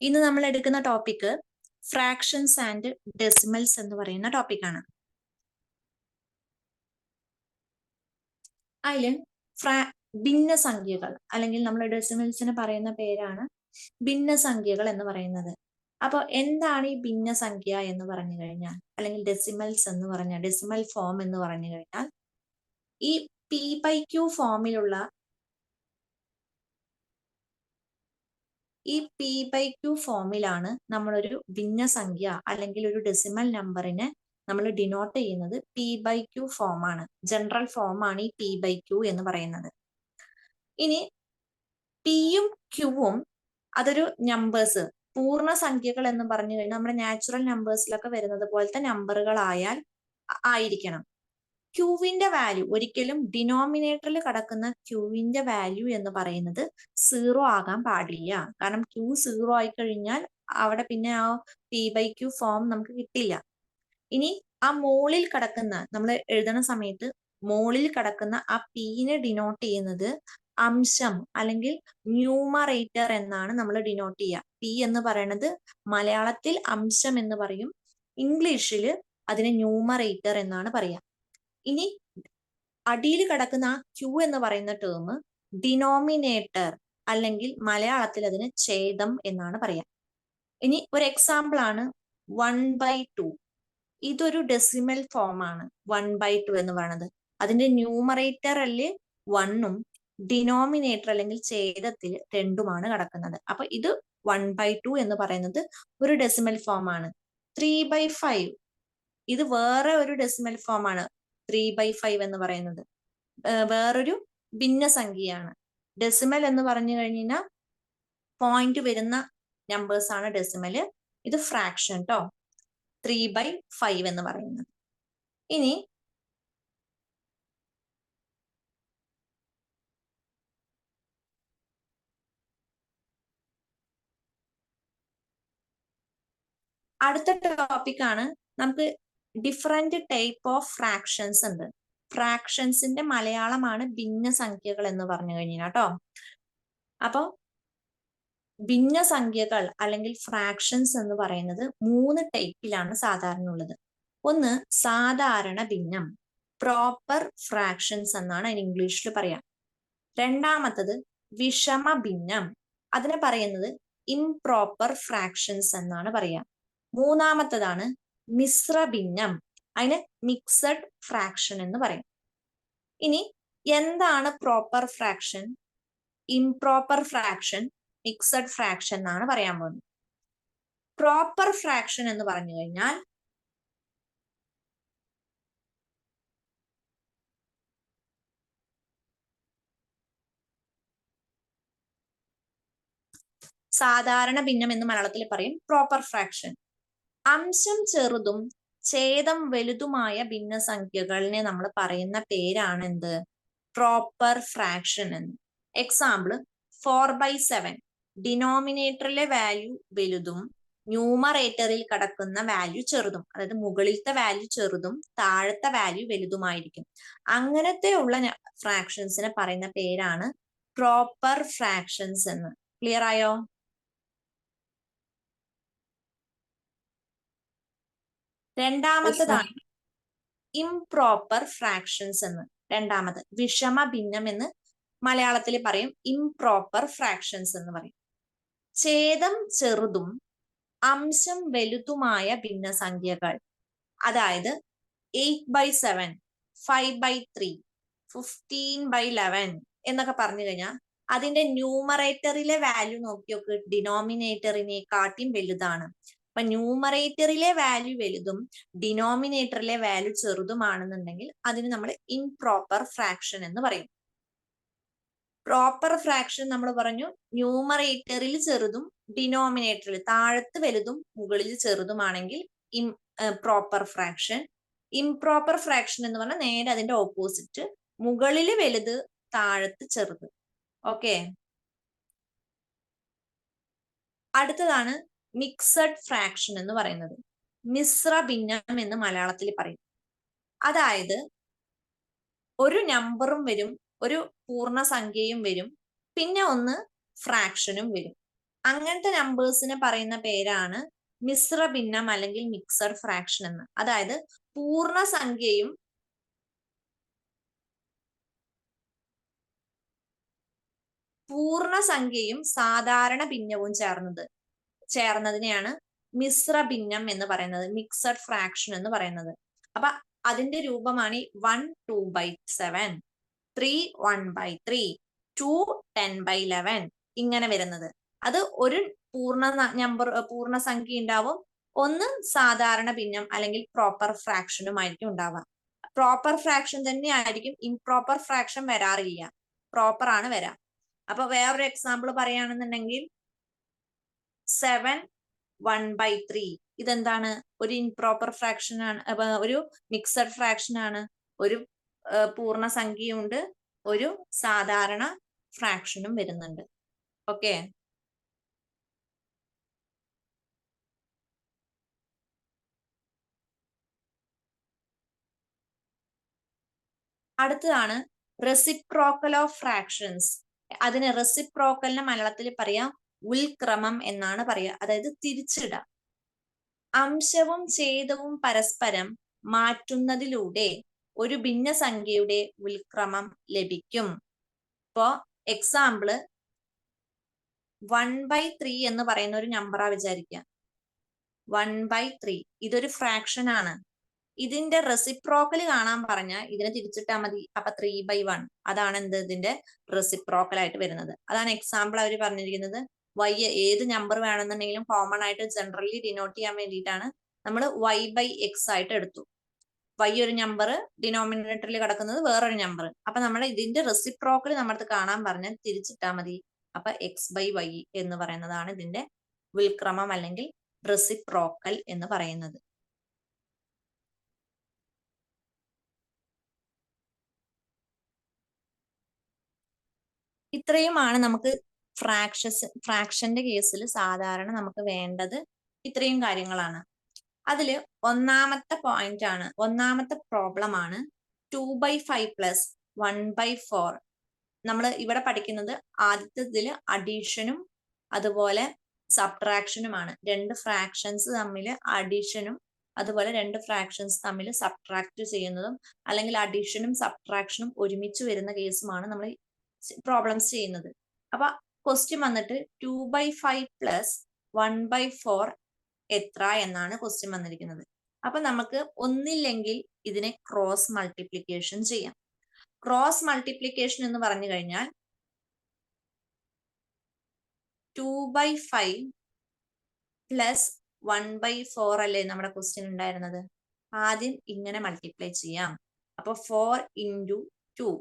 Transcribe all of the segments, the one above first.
ഇന്ന് നമ്മൾ എടുക്കുന്ന ടോപ്പിക് ഫ്രാക്ഷൻസ് ആൻഡ് ഡെസിമൽസ് എന്ന് പറയുന്ന ടോപ്പിക്കാണ്. അതിൽ ഭിന്നസംഖ്യകൾ അല്ലെങ്കിൽ നമ്മൾ ഡെസിമൽസിന് പറയുന്ന പേരാണ് ഭിന്നസംഖ്യകൾ എന്ന് പറയുന്നത്. അപ്പോൾ എന്താണ് ഈ ഭിന്നസംഖ്യ എന്ന് പറഞ്ഞു കഴിഞ്ഞാൽ, അല്ലെങ്കിൽ ഡെസിമൽസ് എന്ന് പറഞ്ഞാൽ, ഡെസിമൽ ഫോം എന്ന് പറഞ്ഞു കഴിഞ്ഞാൽ, ഈ P/Q ഫോമിലുള്ള ഈ P/Q ഫോമിലാണ് നമ്മളൊരു ഭിന്നസംഖ്യ അല്ലെങ്കിൽ ഒരു ഡെസിമൽ നമ്പറിനെ നമ്മൾ ഡിനോട്ട് ചെയ്യുന്നത് P/Q ഫോമാണ്. ജനറൽ ഫോമാണ് ഈ P/Q എന്ന് പറയുന്നത്. ഇനി പിയും ക്യൂവും അതൊരു നമ്പേഴ്സ്, പൂർണ്ണസംഖ്യകൾ എന്ന് പറഞ്ഞു കഴിഞ്ഞാൽ നമ്മുടെ നാച്ചുറൽ നമ്പേഴ്സിലൊക്കെ വരുന്നത് പോലത്തെ നമ്പറുകളായാൽ ആയിരിക്കണം. ക്യൂവിന്റെ വാല്യൂ ഒരിക്കലും ഡിനോമിനേറ്ററിൽ കിടക്കുന്ന ക്യൂവിന്റെ വാല്യൂ എന്ന് പറയുന്നത് 0 ആകാൻ പാടില്ല. കാരണം ക്യൂ 0 ആയി കഴിഞ്ഞാൽ അവിടെ പിന്നെ ആ P/Q ഫോം നമുക്ക് കിട്ടില്ല. ഇനി ആ മോളിൽ കിടക്കുന്ന, നമ്മൾ എഴുതണ സമയത്ത് മോളിൽ കിടക്കുന്ന ആ പീനെ ഡിനോട്ട് ചെയ്യുന്നത് അംശം അല്ലെങ്കിൽ ന്യൂമറേറ്റർ എന്നാണ് നമ്മൾ ഡിനോട്ട് ചെയ്യുക. പി എന്ന് പറയുന്നത് മലയാളത്തിൽ അംശം എന്ന് പറയും, ഇംഗ്ലീഷിൽ അതിനെ ന്യൂമറേറ്റർ എന്നാണ് പറയുക. ഇനി അടിയിൽ കിടക്കുന്ന ആ ക്യൂ എന്ന് പറയുന്ന ടേം ഡിനോമിനേറ്റർ അല്ലെങ്കിൽ മലയാളത്തിൽ അതിന് ഛേദം എന്നാണ് പറയാം. ഇനി ഒരു എക്സാമ്പിൾ ആണ് 1/2. ഇതൊരു ഡെസിമൽ ഫോം ആണ് 1/2 എന്ന് പറയുന്നത്. അതിന്റെ ന്യൂമറേറ്റർ അല്ലെ 1ഉം ഡിനോമിനേറ്റർ അല്ലെങ്കിൽ ഛേദത്തിൽ 2ഉമാണ് കിടക്കുന്നത്. അപ്പൊ ഇത് 1/2 എന്ന് പറയുന്നത് ഒരു ഡെസിമൽ ഫോം ആണ്. 3/5 ഇത് വേറെ ഒരു ഡെസിമൽ ഫോം ആണ്. 3/5 എന്ന് പറയുന്നത് വേറൊരു ഭിന്നസംഖ്യയാണ്. ഡെസിമൽ എന്ന് പറഞ്ഞു കഴിഞ്ഞാൽ പോയിന്റ് വരുന്ന നമ്പേഴ്സ് ആണ് ഡെസിമല്. ഇത് ഫ്രാക്ഷൻ ട്ടോ, 3/5 എന്ന് പറയുന്നത്. ഇനി അടുത്ത ടോപ്പിക് ആണ്, നമുക്ക് ഡിഫറെന്റ് ടൈപ്പ് ഓഫ് ഫ്രാക്ഷൻസ് ഉണ്ട്. ഫ്രാക്ഷൻസിന്റെ മലയാളമാണ് ഭിന്നസംഖ്യകൾ എന്ന് പറഞ്ഞു കഴിഞ്ഞാൽ കേട്ടോ. അപ്പൊ ഭിന്നസംഖ്യകൾ അല്ലെങ്കിൽ ഫ്രാക്ഷൻസ് എന്ന് പറയുന്നത് 3 ടൈപ്പിലാണ് സാധാരണ ഉള്ളത്. ഒന്ന് സാധാരണ ഭിന്നം, പ്രോപ്പർ ഫ്രാക്ഷൻസ് എന്നാണ് അതിന് ഇംഗ്ലീഷിൽ പറയാം. രണ്ടാമത്തത് വിഷമ ഭിന്നം, അതിനെ പറയുന്നത് ഇംപ്രോപ്പർ ഫ്രാക്ഷൻസ് എന്നാണ് പറയാം. മൂന്നാമത്തതാണ് മിശ്ര ഭിന്നം, അതിന് മിക്സഡ് ഫ്രാക്ഷൻ എന്ന് പറയും. ഇനി എന്താണ് proper fraction, improper fraction, mixed fraction എന്നാണ് പറയാൻ പോകുന്നത്. പ്രോപ്പർ ഫ്രാക്ഷൻ എന്ന് പറഞ്ഞു കഴിഞ്ഞാൽ സാധാരണ ഭിന്നം എന്ന് മലയാളത്തിൽ പറയും പ്രോപ്പർ ഫ്രാക്ഷൻ. അംശം ചെറുതും ഛേദം വലുതുമായ ഭിന്നസംഖ്യകളിനെ നമ്മൾ പറയുന്ന പേരാണ് എന്ത്, പ്രോപ്പർ ഫ്രാക്ഷൻ എന്ന്. എക്സാമ്പിൾ 4/7, ഡിനോമിനേറ്ററിലെ വാല്യൂ വലുതും ന്യൂമറേറ്ററിൽ കിടക്കുന്ന വാല്യൂ ചെറുതും, അതായത് മുകളിലത്തെ വാല്യൂ ചെറുതും താഴത്തെ വാല്യൂ വലുതുമായിരിക്കും. അങ്ങനത്തെ ഉള്ള ഫ്രാക്ഷൻസിനെ പറയുന്ന പേരാണ് പ്രോപ്പർ ഫ്രാക്ഷൻസ് എന്ന്. ക്ലിയർ ആയോ? രണ്ടാമത്തതാണ് ഇംപ്രോപ്പർ ഫ്രാക്ഷൻസ് എന്ന്. രണ്ടാമത് വിഷമ ഭിന്നം എന്ന് മലയാളത്തിൽ പറയും, ഇംപ്രോപ്പർ ഫ്രാക്ഷൻസ് എന്ന് പറയും. ഛേദം ചെറുതും അംശം വലുതുമായ ഭിന്നസംഖ്യകൾ, അതായത് 8/7, 5/3, 15/11 എന്നൊക്കെ പറഞ്ഞു കഴിഞ്ഞാൽ അതിന്റെ ന്യൂമറേറ്ററിലെ വാല്യൂ നോക്കി നോക്ക്, ഡിനോമിനേറ്ററിനെക്കാട്ടിയും വലുതാണ്. അപ്പൊ ന്യൂമറേറ്ററിലെ വാല്യൂ വലുതും ഡിനോമിനേറ്ററിലെ വാല്യൂ ചെറുതുമാണെന്നുണ്ടെങ്കിൽ അതിന് നമ്മൾ ഇംപ്രോപ്പർ ഫ്രാക്ഷൻ എന്ന് പറയും. പ്രോപ്പർ ഫ്രാക്ഷൻ നമ്മൾ പറഞ്ഞു ന്യൂമറേറ്ററിൽ ചെറുതും ഡിനോമിനേറ്ററിൽ താഴത്ത് വലുതും മുകളിൽ ചെറുതുമാണെങ്കിൽ പ്രോപ്പർ ഫ്രാക്ഷൻ. ഇംപ്രോപ്പർ ഫ്രാക്ഷൻ എന്ന് പറഞ്ഞാൽ നേരെ അതിന്റെ ഓപ്പോസിറ്റ്, മുകളിൽ വലുത് താഴത്ത് ചെറുത്. ഓക്കെ, അടുത്തതാണ് മിക്സഡ് ഫ്രാക്ഷൻ എന്ന് പറയുന്നത്. മിശ്ര ഭിന്നം എന്ന് മലയാളത്തിൽ പറയും. അതായത് ഒരു നമ്പറും വരും, ഒരു പൂർണ്ണസംഖ്യയും വരും, പിന്നെ ഒന്ന് ഫ്രാക്ഷനും വരും. അങ്ങനത്തെ നമ്പേഴ്സിനെ പറയുന്ന പേരാണ് മിശ്ര ഭിന്നം അല്ലെങ്കിൽ മിക്സഡ് ഫ്രാക്ഷൻ എന്ന്. അതായത് പൂർണ്ണസംഖ്യയും സാധാരണ ഭിന്നവും ചേർന്നതിനെയാണ് മിശ്ര ഭിന്നം എന്ന് പറയുന്നത്, മിക്സഡ് ഫ്രാക്ഷൻ എന്ന് പറയുന്നത്. അപ്പൊ അതിന്റെ രൂപമാണ് 1 2/7, 3 1/3, 2 10/11 ഇങ്ങനെ വരുന്നത്. അത് ഒരു പൂർണ്ണസംഖ്യ ഉണ്ടാവും, ഒന്ന് സാധാരണ ഭിന്നം അല്ലെങ്കിൽ പ്രോപ്പർ ഫ്രാക്ഷനുമായിരിക്കും ഉണ്ടാവുക. പ്രോപ്പർ ഫ്രാക്ഷൻ തന്നെ ആയിരിക്കും, ഇംപ്രോപ്പർ ഫ്രാക്ഷൻ വരാറില്ല, പ്രോപ്പർ ആണ് വരാം. അപ്പൊ വേറൊരു എക്സാമ്പിൾ പറയുകയാണെന്നുണ്ടെങ്കിൽ 7 1/3 ഇതെന്താണ്? ഒരു ഇംപ്രോപ്പർ ഫ്രാക്ഷൻ ആണ്, ഒരു മിക്സഡ് ഫ്രാക്ഷൻ ആണ്. ഒരു പൂർണ്ണസംഖ്യയുണ്ട്, ഒരു സാധാരണ ഫ്രാക്ഷനും വരുന്നുണ്ട്. ഓക്കെ, അടുത്തതാണ് റെസിപ്രോക്കൽ ഓഫ് ഫ്രാക്ഷൻസ്. അതിന് റെസിപ്രോക്കലിന് മലയാളത്തിൽ പറയാം ഉൽക്രമം എന്നാണ് പറയുക, അതായത് തിരിച്ചിടുക. അംശവും ഛേദവും പരസ്പരം മാറ്റുന്നതിലൂടെ ഒരു ഭിന്നസംഖ്യയുടെ ഉൽക്രമം ലഭിക്കും. ഇപ്പോ എക്സാമ്പിള് 1/3 എന്ന് പറയുന്ന ഒരു നമ്പറാ വിചാരിക്കുക. 1/3 ഇതൊരു ഫ്രാക്ഷൻ ആണ്. ഇതിന്റെ റെസിപ്രോക്കൽ കാണാൻ പറഞ്ഞാൽ ഇതിനെ തിരിച്ചിട്ടാൽ മതി. അപ്പൊ 3/1 അതാണ് ഇതിന്റെ റെസിപ്രോക്കൽ ആയിട്ട് വരുന്നത്. അതാണ് എക്സാമ്പിൾ അവർ പറഞ്ഞിരിക്കുന്നത്. y ഏത് നമ്പർ വേണമെന്നുണ്ടെങ്കിലും കോമൺ ആയിട്ട് ജനറലി ഡിനോട്ട് ചെയ്യാൻ വേണ്ടിയിട്ടാണ് നമ്മൾ y/x ആയിട്ട് എടുത്തു. y ഒരു നമ്പർ, ഡിനോമിനേറ്ററിൽ കിടക്കുന്നത് വേറൊരു നമ്പർ. അപ്പൊ നമ്മൾ ഇതിന്റെ റെസിപ്രോക്കൽ നമ്മൾക്ക് കാണാൻ പറഞ്ഞാൽ തിരിച്ചിട്ടാൽ മതി. അപ്പൊ x/y എന്ന് പറയുന്നതാണ് ഇതിന്റെ ഉൽക്രമം അല്ലെങ്കിൽ റെസിപ്രോക്കൽ എന്ന് പറയുന്നത്. ഇത്രയുമാണ് നമുക്ക് ഫ്രാക്ഷന്റെ കേസിൽ സാധാരണ നമുക്ക് വേണ്ടത്. ഇത്രയും കാര്യങ്ങളാണ്. അതില് ഒന്നാമത്തെ പ്രോബ്ലം ആണ് 2/5 പ്ലസ് 1/4. നമ്മൾ ഇവിടെ പഠിക്കുന്നത് ആദ്യത്തെ അഡീഷനും അതുപോലെ സബ്ട്രാക്ഷനുമാണ്. രണ്ട് ഫ്രാക്ഷൻസ് തമ്മിൽ അഡീഷനും അതുപോലെ രണ്ട് ഫ്രാക്ഷൻസ് തമ്മിൽ സബ്ട്രാക്ട് ചെയ്യുന്നതും അല്ലെങ്കിൽ അഡീഷനും സബ്ട്രാക്ഷനും ഒരുമിച്ച് വരുന്ന കേസുമാണ് നമ്മൾ പ്രോബ്ലംസ് ചെയ്യുന്നത്. അപ്പൊ ക്വസ്റ്റ്യൻ വന്നിട്ട് 2/5 പ്ലസ് 1/4 എത്ര എന്നാണ് ക്വസ്റ്റ്യൻ വന്നിരിക്കുന്നത്. അപ്പൊ നമുക്ക് ഒന്നില്ലെങ്കിൽ ഇതിനെ ക്രോസ് മൾട്ടിപ്ലിക്കേഷൻ ചെയ്യാം. ക്രോസ് മൾട്ടിപ്ലിക്കേഷൻ എന്ന് പറഞ്ഞു കഴിഞ്ഞാൽ 2/5 പ്ലസ് 1/4 അല്ലേ നമ്മുടെ ക്വസ്റ്റ്യൻ ഉണ്ടായിരുന്നത്. ആദ്യം ഇങ്ങനെ മൾട്ടിപ്ലൈ ചെയ്യാം. അപ്പൊ 4 × 2.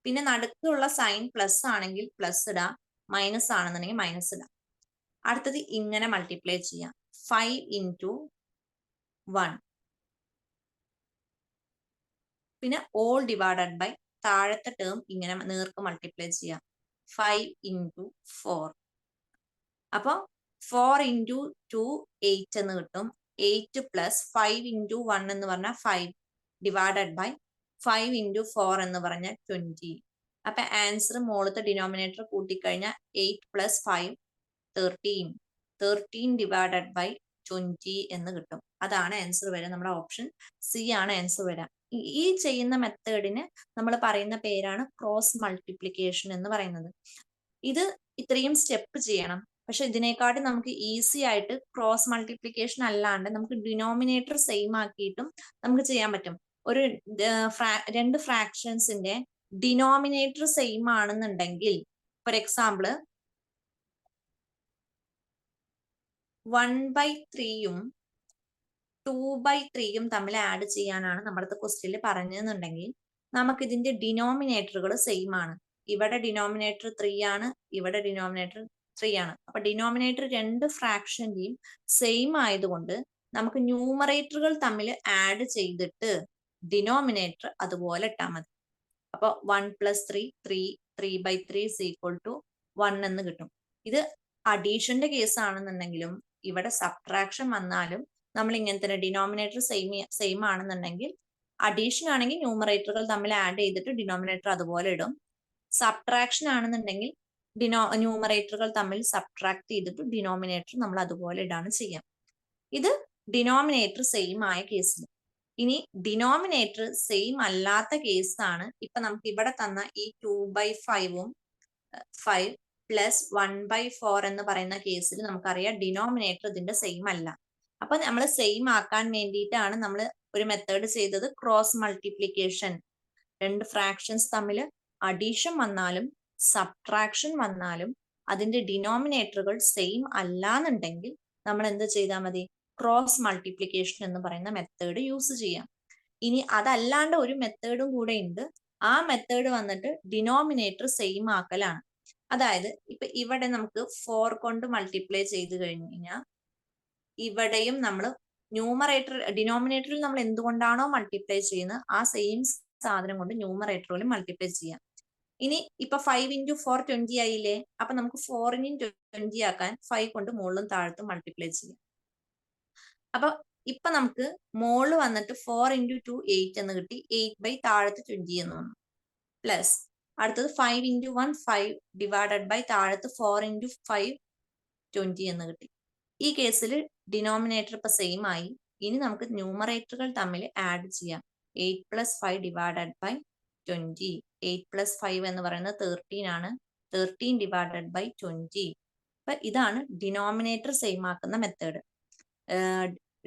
പിന്നെ നടുക്കുള്ള സൈൻ പ്ലസ് ആണെങ്കിൽ പ്ലസ് ഇടാം, മൈനസ് ആണെന്നുണ്ടെങ്കിൽ മൈനസ് ഇടാം. അടുത്തത് ഇങ്ങനെ മൾട്ടിപ്ലൈ ചെയ്യാം. 5 × 1. പിന്നെ ഓൾ ഡിവൈഡഡ് ബൈ താഴത്തെ ടേം ഇങ്ങനെ നേർക്ക് മൾട്ടിപ്ലൈ ചെയ്യാം. 5 × 4. അപ്പൊ 4 × 2 8 എന്ന് കിട്ടും. 8 പ്ലസ് 5 × 1 എന്ന് പറഞ്ഞാൽ 5 ഡിവൈഡഡ് ബൈ 5 × 4 എന്ന് പറഞ്ഞാൽ 20. അപ്പൊ ആൻസർ മുകളിലത്തെ ഡിനോമിനേറ്റർ കൂട്ടിക്കഴിഞ്ഞാൽ 8 പ്ലസ് 5 13. 13 ഡിവൈഡഡ് ബൈ 20 എന്ന് കിട്ടും. അതാണ് ആൻസർ വരിക. നമ്മുടെ ഓപ്ഷൻ സി ആണ് ആൻസർ വരിക. ഈ ചെയ്യുന്ന മെത്തേഡിന് നമ്മൾ പറയുന്ന പേരാണ് ക്രോസ് മൾട്ടിപ്ലിക്കേഷൻ എന്ന് പറയുന്നത്. ഇത് ഇത്രയും സ്റ്റെപ്പ് ചെയ്യണം. പക്ഷെ ഇതിനെക്കാട്ടി നമുക്ക് ഈസി ആയിട്ട് ക്രോസ് മൾട്ടിപ്ലിക്കേഷൻ അല്ലാണ്ട് നമുക്ക് ഡിനോമിനേറ്റർ സെയിം ആക്കിയിട്ടും നമുക്ക് ചെയ്യാൻ പറ്റും. ഒരു രണ്ട് ഫ്രാക്ഷൻസിന്റെ ഡിനോമിനേറ്റർ സെയിം ആണെന്നുണ്ടെങ്കിൽ, ഫോർ എക്സാമ്പിൾ 1/3യും 2/3യും തമ്മിൽ ആഡ് ചെയ്യാനാണ് നമ്മുടെ ക്വസ്റ്റ്യനിൽ പറഞ്ഞതെന്നുണ്ടെങ്കിൽ നമുക്ക് ഇതിന്റെ ഡിനോമിനേറ്ററുകൾ സെയിം ആണ്. ഇവിടെ ഡിനോമിനേറ്റർ 3 ആണ്, ഇവിടെ ഡിനോമിനേറ്റർ 3 ആണ്. അപ്പൊ ഡിനോമിനേറ്റർ രണ്ട് ഫ്രാക്ഷന്റെയും സെയിം ആയതുകൊണ്ട് നമുക്ക് ന്യൂമറേറ്ററുകൾ തമ്മിൽ ആഡ് ചെയ്തിട്ട് ഡിനോമിനേറ്റർ അതുപോലെ ഇട്ടാൽ മതി. അപ്പൊ 1 + 3 3 3/3 = 1 എന്ന് കിട്ടും. ഇത് അഡീഷന്റെ കേസ് ആണെന്നുണ്ടെങ്കിലും ഇവിടെ സബ്ട്രാക്ഷൻ വന്നാലും നമ്മൾ ഇങ്ങനെ തന്നെ ഡിനോമിനേറ്റർ സെയിം ആണെന്നുണ്ടെങ്കിൽ അഡീഷൻ ആണെങ്കിൽ ന്യൂമറേറ്ററുകൾ തമ്മിൽ ആഡ് ചെയ്തിട്ട് ഡിനോമിനേറ്റർ അതുപോലെ ഇടും. സബ്ട്രാക്ഷൻ ആണെന്നുണ്ടെങ്കിൽ ന്യൂമറേറ്ററുകൾ തമ്മിൽ സബ്ട്രാക്ട് ചെയ്തിട്ട് ഡിനോമിനേറ്റർ നമ്മൾ അതുപോലെ ഇടാണ് ചെയ്യാം. ഇത് ഡിനോമിനേറ്റർ സെയിം ആയ കേസിൽ. ഇനി ഡിനോമിനേറ്റർ സെയിം അല്ലാത്ത കേസാണ് ഇപ്പൊ നമുക്ക് ഇവിടെ തന്ന ഈ 2/5 5 പ്ലസ് 1/4 എന്ന് പറയുന്ന കേസിൽ നമുക്കറിയാം ഡിനോമിനേറ്റർ ഇതിന്റെ സെയിം അല്ല. അപ്പൊ നമ്മൾ സെയിം ആക്കാൻ വേണ്ടിയിട്ടാണ് നമ്മൾ ഒരു മെത്തേഡ് ചെയ്തത്, ക്രോസ് മൾട്ടിപ്ലിക്കേഷൻ. രണ്ട് ഫ്രാക്ഷൻസ് തമ്മിൽ അഡീഷൻ വന്നാലും സബ്ട്രാക്ഷൻ വന്നാലും അതിന്റെ ഡിനോമിനേറ്ററുകൾ സെയിം അല്ലാന്നുണ്ടെങ്കിൽ നമ്മൾ എന്ത് ചെയ്താൽ മതി, ക്രോസ് മൾട്ടിപ്ലിക്കേഷൻ എന്ന് പറയുന്ന മെത്തേഡ് യൂസ് ചെയ്യാം. ഇനി അതല്ലാണ്ട് ഒരു മെത്തേഡും കൂടെ ഉണ്ട്. ആ മെത്തേഡ് വന്നിട്ട് ഡിനോമിനേറ്റർ സെയിം ആക്കലാണ്. അതായത് ഇപ്പൊ ഇവിടെ നമുക്ക് 4 കൊണ്ട് മൾട്ടിപ്ലൈ ചെയ്ത് കഴിഞ്ഞു കഴിഞ്ഞാൽ ഇവിടെയും നമ്മൾ ഡിനോമിനേറ്ററിൽ നമ്മൾ എന്തുകൊണ്ടാണോ മൾട്ടിപ്ലൈ ചെയ്യുന്നത് ആ സെയിം സാധനം കൊണ്ട് ന്യൂമറേറ്ററിലും മൾട്ടിപ്ലൈ ചെയ്യാം. ഇനി ഇപ്പൊ 5 × 4 20 ആയില്ലേ, അപ്പൊ നമുക്ക് 4 × 20 ആക്കാൻ 5 കൊണ്ട് മുകളിലും താഴത്തും മൾട്ടിപ്ലൈ ചെയ്യാം. അപ്പൊ ഇപ്പൊ നമുക്ക് മുകളിൽ വന്നിട്ട് 4 × 2 8 എന്ന് കിട്ടി, 8 താഴത്ത് 20 എന്ന് വന്നു. പ്ലസ് അടുത്തത് 5 × 1 5 ഡിവൈഡഡ് ബൈ താഴത്ത് 4 × 5 20 എന്ന് കിട്ടി. ഈ കേസിൽ ഡിനോമിനേറ്റർ ഇപ്പൊ സെയിം ആയി. ഇനി നമുക്ക് ന്യൂമറേറ്ററുകൾ തമ്മിൽ ആഡ് ചെയ്യാം. 8 + 5 ഡിവൈഡഡ് ബൈ 20. 8 + 5 എന്ന് പറയുന്നത് 13 ആണ്. 13 ഡിവൈഡഡ് ബൈ 20. അപ്പൊ ഇതാണ് ഡിനോമിനേറ്റർ സെയിം ആക്കുന്ന മെത്തേഡ്.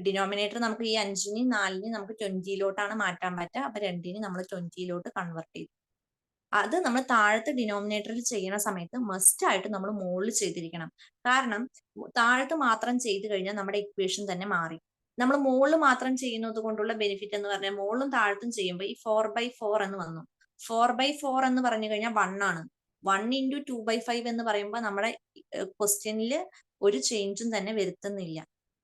ഡിനോമിനേറ്റർ നമുക്ക് ഈ 5നെയും 4നെയും നമുക്ക് 20 മാറ്റാൻ പറ്റുക. അപ്പൊ 2നെ നമ്മൾ 20 കൺവേർട്ട് ചെയ്തു. അത് നമ്മൾ താഴത്തെ ഡിനോമിനേറ്ററിൽ ചെയ്യുന്ന സമയത്ത് മസ്റ്റ് ആയിട്ട് നമ്മൾ മുകളിൽ ചെയ്തിരിക്കണം. കാരണം താഴത്ത് മാത്രം ചെയ്ത് കഴിഞ്ഞാൽ നമ്മുടെ ഇക്വേഷൻ തന്നെ മാറി. നമ്മൾ മുകളിൽ മാത്രം ചെയ്യുന്നത് കൊണ്ടുള്ള ബെനിഫിറ്റ് എന്ന് പറഞ്ഞാൽ മുകളിലും താഴത്തും ചെയ്യുമ്പോൾ ഈ 4/4 എന്ന് വന്നു. 4/4 എന്ന് പറഞ്ഞു കഴിഞ്ഞാൽ 1 ആണ്. 1 × 2/5 എന്ന് പറയുമ്പോൾ നമ്മുടെ ക്വസ്റ്റ്യനിൽ ഒരു ചേഞ്ചും തന്നെ വരുത്തുന്നില്ല.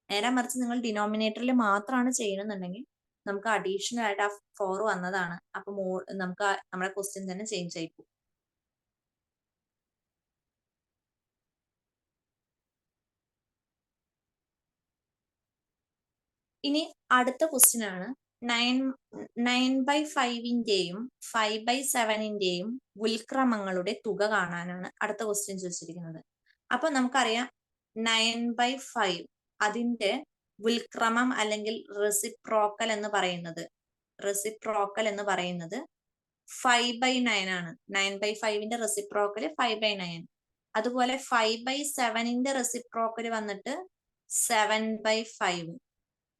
നേരെ മറിച്ച് നിങ്ങൾ ഡിനോമിനേറ്ററിൽ മാത്രമാണ് ചെയ്യണമെന്നുണ്ടെങ്കിൽ നമുക്ക് അഡീഷണൽ ആയിട്ട് ആ 4 വന്നതാണ്. അപ്പൊ നമുക്ക് നമ്മുടെ ക്വസ്റ്റ്യൻ തന്നെ ചേഞ്ച് ആയി പോകും. ഇനി അടുത്ത ക്വസ്റ്റ്യൻ ആണ് 9/5ന്റെയും 5/7ന്റെയും ഉൽക്രമങ്ങളുടെ തുക കാണാനാണ് അടുത്ത ക്വസ്റ്റ്യൻ ചോദിച്ചിരിക്കുന്നത്. അപ്പൊ നമുക്കറിയാം 9/5 അതിന്റെ ഉൽക്രമം അല്ലെങ്കിൽ റെസിപ്രോക്കൽ എന്ന് പറയുന്നത് 5/9 ആണ്. 9/5ന്റെ റെസിപ്രോക്കൽ 5/9. അതുപോലെ 5/7ന്റെ റെസിപ്രോക്കൽ വന്നിട്ട് 7/5.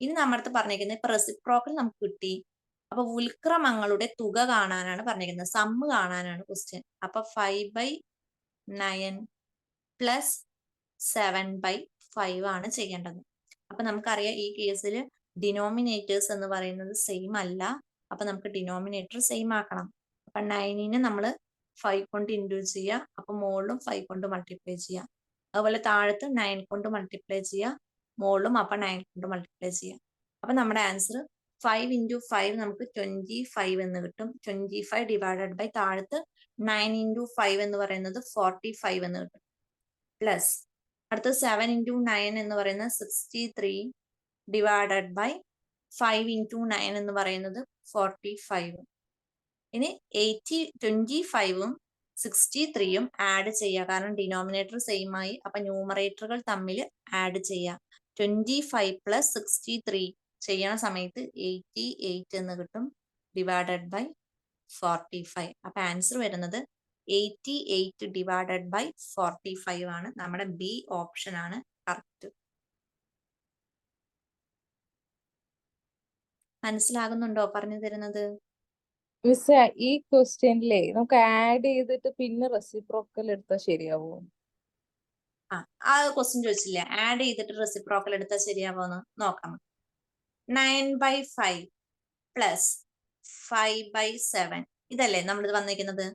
ഇനി നമ്മുടെ അടുത്ത് പറഞ്ഞിരിക്കുന്നത് ഇപ്പൊ റെസിപ്രോക്കൽ നമുക്ക് കിട്ടി. അപ്പൊ ഉൽക്രമങ്ങളുടെ തുക കാണാനാണ് പറഞ്ഞിരിക്കുന്നത്, സമ്മ് കാണാനാണ് ക്വസ്റ്റ്യൻ. അപ്പൊ 5/9 പ്ലസ് 7/5 ആണ് ചെയ്യേണ്ടത്. അപ്പൊ നമുക്കറിയാം ഈ കേസിൽ ഡിനോമിനേറ്റേഴ്സ് എന്ന് പറയുന്നത് സെയിം അല്ല. അപ്പൊ നമുക്ക് ഡിനോമിനേറ്റർ സെയിം ആക്കണം. അപ്പൊ 9നെ നമ്മൾ 5 കൊണ്ട് ഇൻഡ്യൂസ് ചെയ്യുക. അപ്പൊ മുകളിലും 5 കൊണ്ട് മൾട്ടിപ്ലൈ ചെയ്യാം. അതുപോലെ താഴത്ത് 9 കൊണ്ട് മൾട്ടിപ്ലൈ ചെയ്യുക, മുകളിലും അപ്പൊ 9 കൊണ്ട് മൾട്ടിപ്ലൈ ചെയ്യാം. അപ്പൊ നമ്മുടെ ആൻസർ 5 × 5 നമുക്ക് 25 എന്ന് കിട്ടും. 25 ഡിവൈഡഡ് ബൈ താഴത്ത് 9 × 5 എന്ന് പറയുന്നത് 45 എന്ന് കിട്ടും. പ്ലസ് അടുത്ത 7 × 9 എന്ന് പറയുന്നത് 63 ഡിവൈഡഡ് ബൈ 5 × 9 എന്ന് പറയുന്നത് 45. ഇനി 25ഉം 63യും ആഡ് ചെയ്യുക. കാരണം ഡിനോമിനേറ്റർ സെയിം ആയി. അപ്പൊ ന്യൂമറേറ്ററുകൾ തമ്മിൽ ആഡ് ചെയ്യുക. 25 + 63 ചെയ്യണ സമയത്ത് 88 എന്ന് കിട്ടും ഡിവൈഡഡ് ബൈ 45. അപ്പൊ ആൻസർ വരുന്നത് 88 ഡിവൈഡഡ് ബൈ 45 ആണ്. നമ്മുടെ ബി ഓപ്ഷൻ ആണ് കറക്റ്റ്. മനസ്സിലാകുന്നുണ്ടോ പറഞ്ഞു തരുന്നത്? മിസ്, ഈ ക്വസ്റ്റ്യനിലെ നമുക്ക് ആഡ് ചെയ്തിട്ട് പിന്നെ റെസിപ്രോക്കൽ എടുത്താൽ ശരിയാവോ? ആ ക്വസ്റ്റ്യൻ ചോദിച്ചില്ലേ, ആഡ് ചെയ്തിട്ട് റെസിപ്രോക്കൽ എടുത്താൽ ശരിയാവോന്ന് നോക്കാം. 9/5 പ്ലസ് 5/7 ഇതല്ലേ നമ്മളിത് വന്നിരിക്കുന്നത്.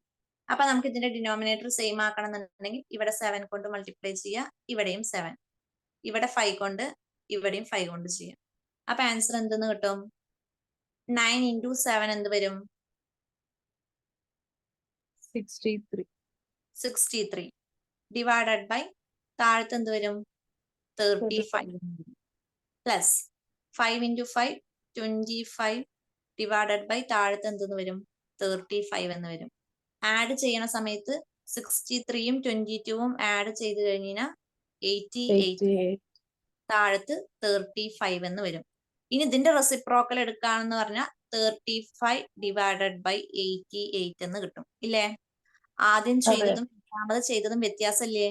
അപ്പൊ നമുക്ക് ഇതിന്റെ ഡിനോമിനേറ്റർ സെയിം ആക്കണം എന്നുണ്ടെങ്കിൽ ഇവിടെ 7 കൊണ്ട് മൾട്ടിപ്ലൈ ചെയ്യുക, ഇവിടെയും 7, ഇവിടെ 5 കൊണ്ട്, ഇവിടെയും 5 കൊണ്ട് ചെയ്യാം. അപ്പൊ ആൻസർ എന്തെന്ന് കിട്ടും? 9 × 7 എന്ത് വരും? 63 ഡിവൈഡഡ് ബൈ താഴത്ത് എന്ത് വരും? 35 പ്ലസ് 5 × 5 25 ഡിവൈഡഡ് ബൈ താഴത്ത് എന്തെന്ന് വരും? 35 എന്ന് വരും. ആഡ് ചെയ്യണ സമയത്ത് 63യും 22വും ആഡ് ചെയ്ത് കഴിഞ്ഞാൽ 88, 88. താഴത്ത് 35 എന്ന് വരും. ഇനി ഇതിന്റെ റെസിപ്രോക്കൽ എടുക്കാന്ന് പറഞ്ഞാൽ 35 ഡിവൈഡഡ് ബൈ 88 എന്ന് കിട്ടും ഇല്ലേ? ആദ്യം അതെ. ചെയ്തതും രണ്ടാമത് ചെയ്തതും വ്യത്യാസമില്ലേ?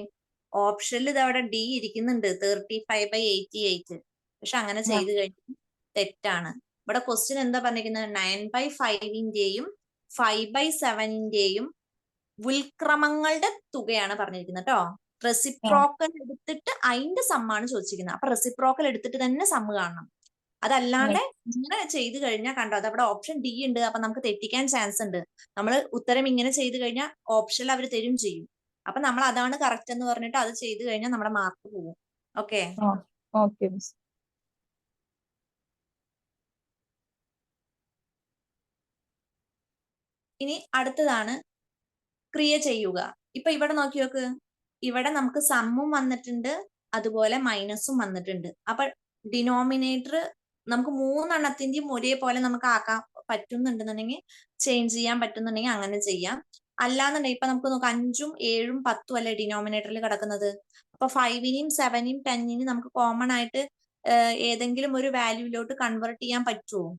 ഓപ്ഷനിൽ ഇതവിടെ ഡി ഇരിക്കുന്നുണ്ട് 35/88, പക്ഷെ അങ്ങനെ ആ. ചെയ്ത് കഴിഞ്ഞാൽ തെറ്റാണ്. ഇവിടെ ക്വസ്റ്റ്യൻ എന്താ പറഞ്ഞിരിക്കുന്നത്? 9/5ന്റെയും 5/7ന്റെയും ഉൽക്രമങ്ങളുടെ തുകയാണ് പറഞ്ഞിരിക്കുന്നത് കേട്ടോ. റെസിപ്രോക്കൽ എടുത്തിട്ട് അതിന്റെ സമ്മാണ് ചോദിച്ചിരിക്കുന്നത്. അപ്പൊ റെസിപ്രോക്കൽ എടുത്തിട്ട് തന്നെ സമ്മ് കാണണം. അതല്ലാണ്ട് ഇങ്ങനെ ചെയ്ത് കഴിഞ്ഞാൽ കണ്ടോ, അതവിടെ ഓപ്ഷൻ ഡി ഉണ്ട്. അപ്പൊ നമുക്ക് തെറ്റിക്കാൻ ചാൻസ് ഉണ്ട്. നമ്മൾ ഉത്തരം ഇങ്ങനെ ചെയ്ത് കഴിഞ്ഞാൽ ഓപ്ഷനിൽ അവർ തരും ചെയ്യും. അപ്പൊ നമ്മൾ അതാണ് കറക്റ്റ് എന്ന് പറഞ്ഞിട്ട് അത് ചെയ്ത് കഴിഞ്ഞാൽ നമ്മുടെ മാർക്ക് പോകും. Okay, okay miss. ഇനി അടുത്തതാണ് ക്രിയ ചെയ്യുക. ഇപ്പൊ ഇവിടെ നോക്കി നോക്ക്, ഇവിടെ നമുക്ക് സമ്മും വന്നിട്ടുണ്ട്, അതുപോലെ മൈനസും വന്നിട്ടുണ്ട്. അപ്പൊ ഡിനോമിനേറ്റർ നമുക്ക് മൂന്നെണ്ണത്തിന്റെയും ഒരേപോലെ നമുക്ക് ആക്കാൻ പറ്റുന്നുണ്ടെന്നുണ്ടെങ്കിൽ, ചേഞ്ച് ചെയ്യാൻ പറ്റുന്നുണ്ടെങ്കിൽ അങ്ങനെ ചെയ്യാം. അല്ലാന്നുണ്ടെങ്കിൽ ഇപ്പൊ നമുക്ക് നോക്കാം 5ഉം 7ഉം 10ഉം അല്ലേ ഡിനോമിനേറ്ററിൽ കിടക്കുന്നത്. അപ്പൊ 5നെയും 7നെയും 10നെയും നമുക്ക് കോമൺ ആയിട്ട് ഏതെങ്കിലും ഒരു വാല്യൂലോട്ട് കൺവേർട്ട് ചെയ്യാൻ പറ്റുമോ?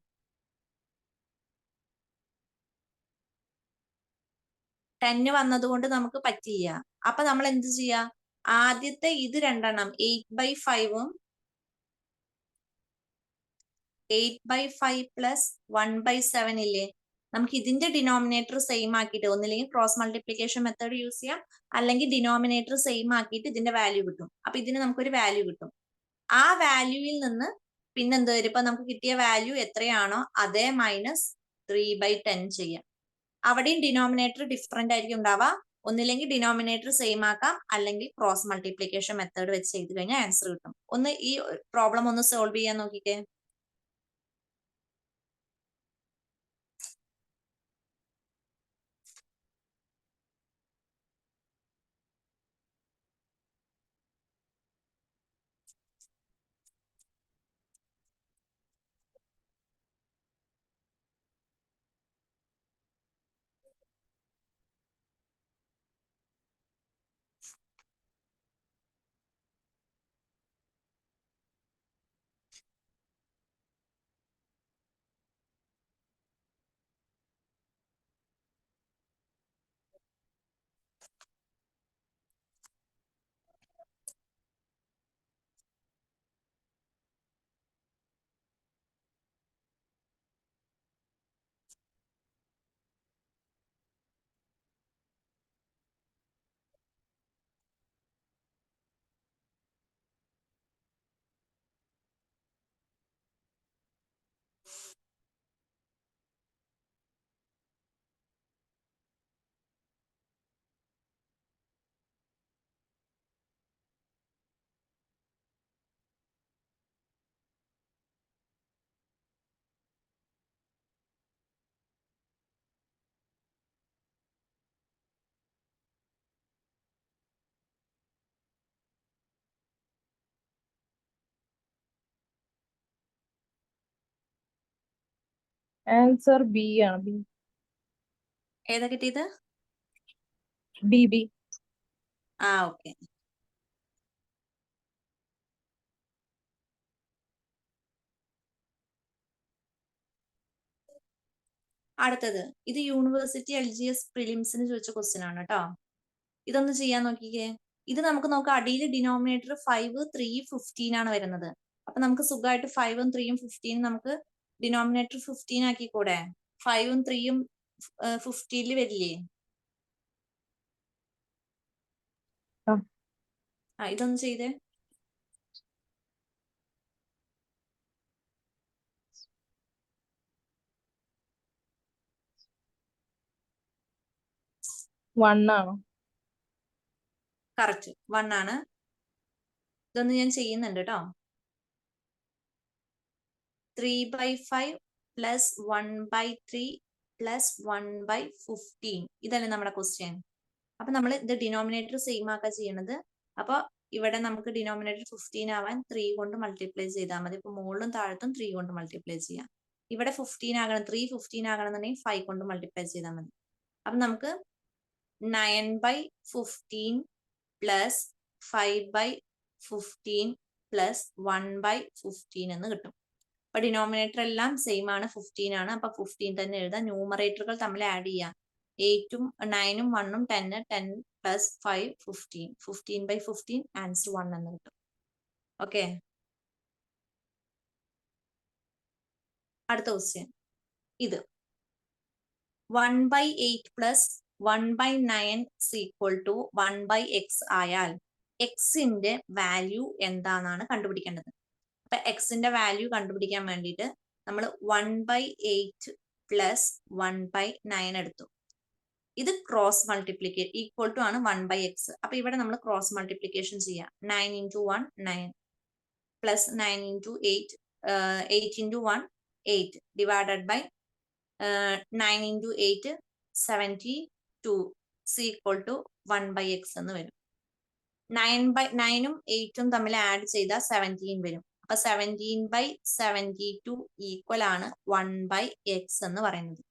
10 വന്നതുകൊണ്ട് നമുക്ക് പറ്റില്ല. അപ്പൊ നമ്മൾ എന്ത് ചെയ്യാ? ആദ്യത്തെ ഇത് രണ്ടെണ്ണം 8/5ഉം 8/5 പ്ലസ് 1/7 ഇല്ലേ, നമുക്ക് ഇതിന്റെ ഡിനോമിനേറ്റർ സെയിം ആക്കിയിട്ട് ഒന്നില്ലെങ്കിൽ ക്രോസ് മൾട്ടിപ്ലിക്കേഷൻ മെത്തേഡ് യൂസ് ചെയ്യാം, അല്ലെങ്കിൽ ഡിനോമിനേറ്റർ സെയിം ആക്കിയിട്ട് ഇതിന്റെ വാല്യൂ കിട്ടും. അപ്പൊ ഇതിന് നമുക്കൊരു വാല്യൂ കിട്ടും. ആ വാല്യൂവിൽ നിന്ന് പിന്നെന്ത് വരും? ഇപ്പൊ നമുക്ക് കിട്ടിയ വാല്യൂ എത്രയാണോ അതേ മൈനസ് 3/10 ചെയ്യാം. അവിടെയും ഡിനോമിനേറ്റർ ഡിഫറെന്റ് ആയിരിക്കും ഉണ്ടാവുക. ഒന്നില്ലെങ്കിൽ ഡിനോമിനേറ്റർ സെയിം ആക്കാം, അല്ലെങ്കിൽ ക്രോസ് മൾട്ടിപ്ലിക്കേഷൻ മെത്തേഡ് വെച്ച് ചെയ്ത് കഴിഞ്ഞാൽ ആൻസർ കിട്ടും. ഒന്ന് ഈ പ്രോബ്ലം ഒന്ന് സോൾവ് ചെയ്യാൻ നോക്കിക്കേ. ആൻസർ ബി ആണ്. ബി. ഏതാ കിട്ടിയത്? ബി. ബി. ഓക്കെ. അടുത്തത് ഇത് യൂണിവേഴ്സിറ്റി LGS പ്രിലിംസിന് ചോദിച്ച ക്വസ്റ്റ്യൻ ആണ് കേട്ടോ. ഇതൊന്ന് ചെയ്യാൻ നോക്കിക്കേ. ഇത് നമുക്ക് നോക്കാം, അടിയിൽ ഡിനോമിനേറ്റർ 5, 3, 15 ആണ് വരുന്നത്. അപ്പൊ നമുക്ക് സുഖമായിട്ട് 5ഉം 3ഉം 15 നമുക്ക് ഡിനോമിനേറ്റർ 15 ആക്കിക്കൂടെ? 5ഉം 3ഉം 15 വരില്ലേ? ഇതൊന്ന് ചെയ്തേ. ആണോ? കറക്റ്റ് 1 ആണ്. ഇതൊന്ന് ഞാൻ ചെയ്യുന്നുണ്ട് കേട്ടോ. 3/5 പ്ലസ് 1/3 പ്ലസ് 1/15 ഇതല്ലേ നമ്മുടെ ക്വസ്റ്റ്യൻ. അപ്പൊ നമ്മൾ ഇത് ഡിനോമിനേറ്റർ സെയിം ആക്കാൻ ചെയ്യണത്. അപ്പൊ ഇവിടെ നമുക്ക് ഡിനോമിനേറ്റർ 15 ആവാൻ 3 കൊണ്ട് മൾട്ടിപ്ലൈ ചെയ്താൽ മതി. ഇപ്പൊ മുകളിലും താഴത്തും 3 കൊണ്ട് മൾട്ടിപ്ലൈ ചെയ്യാം. ഇവിടെ 15 ആകണം, 3 15 ആകണം എന്നുണ്ടെങ്കിൽ 5 കൊണ്ട് മൾട്ടിപ്ലൈ ചെയ്താൽ മതി. അപ്പൊ നമുക്ക് 9/15 പ്ലസ് 5/15 പ്ലസ് 1/15 എന്ന് കിട്ടും. അപ്പൊ ഡിനോമിനേറ്റർ എല്ലാം സെയിം ആണ്, 15 ആണ്. അപ്പൊ 15 തന്നെ എഴുതാം. ന്യൂമറേറ്ററുകൾ തമ്മിൽ ആഡ് ചെയ്യാം. 8ഉം 9ഉം 1ഉം 10 പ്ലസ് 5 15 15/15 ആൻസർ 1 എന്ന് കിട്ടും. ഓക്കെ, അടുത്ത ക്വസ്റ്റ്യൻ ഇത് 1/8 പ്ലസ് 1/9 ഈക്വൽ ടു 1/x ആയാൽ എക്സിന്റെ വാല്യൂ എന്താണെന്നാണ് കണ്ടുപിടിക്കേണ്ടത്. അപ്പൊ എക്സിന്റെ വാല്യൂ കണ്ടുപിടിക്കാൻ വേണ്ടിയിട്ട് നമ്മൾ 1/8 പ്ലസ് 1/9 എടുത്തു. ഇത് ക്രോസ് മൾട്ടിപ്ലിക്കേഷൻ ഈക്വൽ ടു ആണ് 1/x. അപ്പൊ ഇവിടെ നമ്മൾ ക്രോസ് മൾട്ടിപ്ലിക്കേഷൻ ചെയ്യാം. 9 into 1 9 plus 9 into 8 8 into 1 8 divided by 9 into 8 72 equal to 1/x എന്ന് വരും. 9ഉം 8ഉം തമ്മിൽ ആഡ് ചെയ്താൽ 17 വരും. അപ്പൊ 17/72 ഈക്വൽ ആണ് 1/x എന്ന് പറയുന്നത്.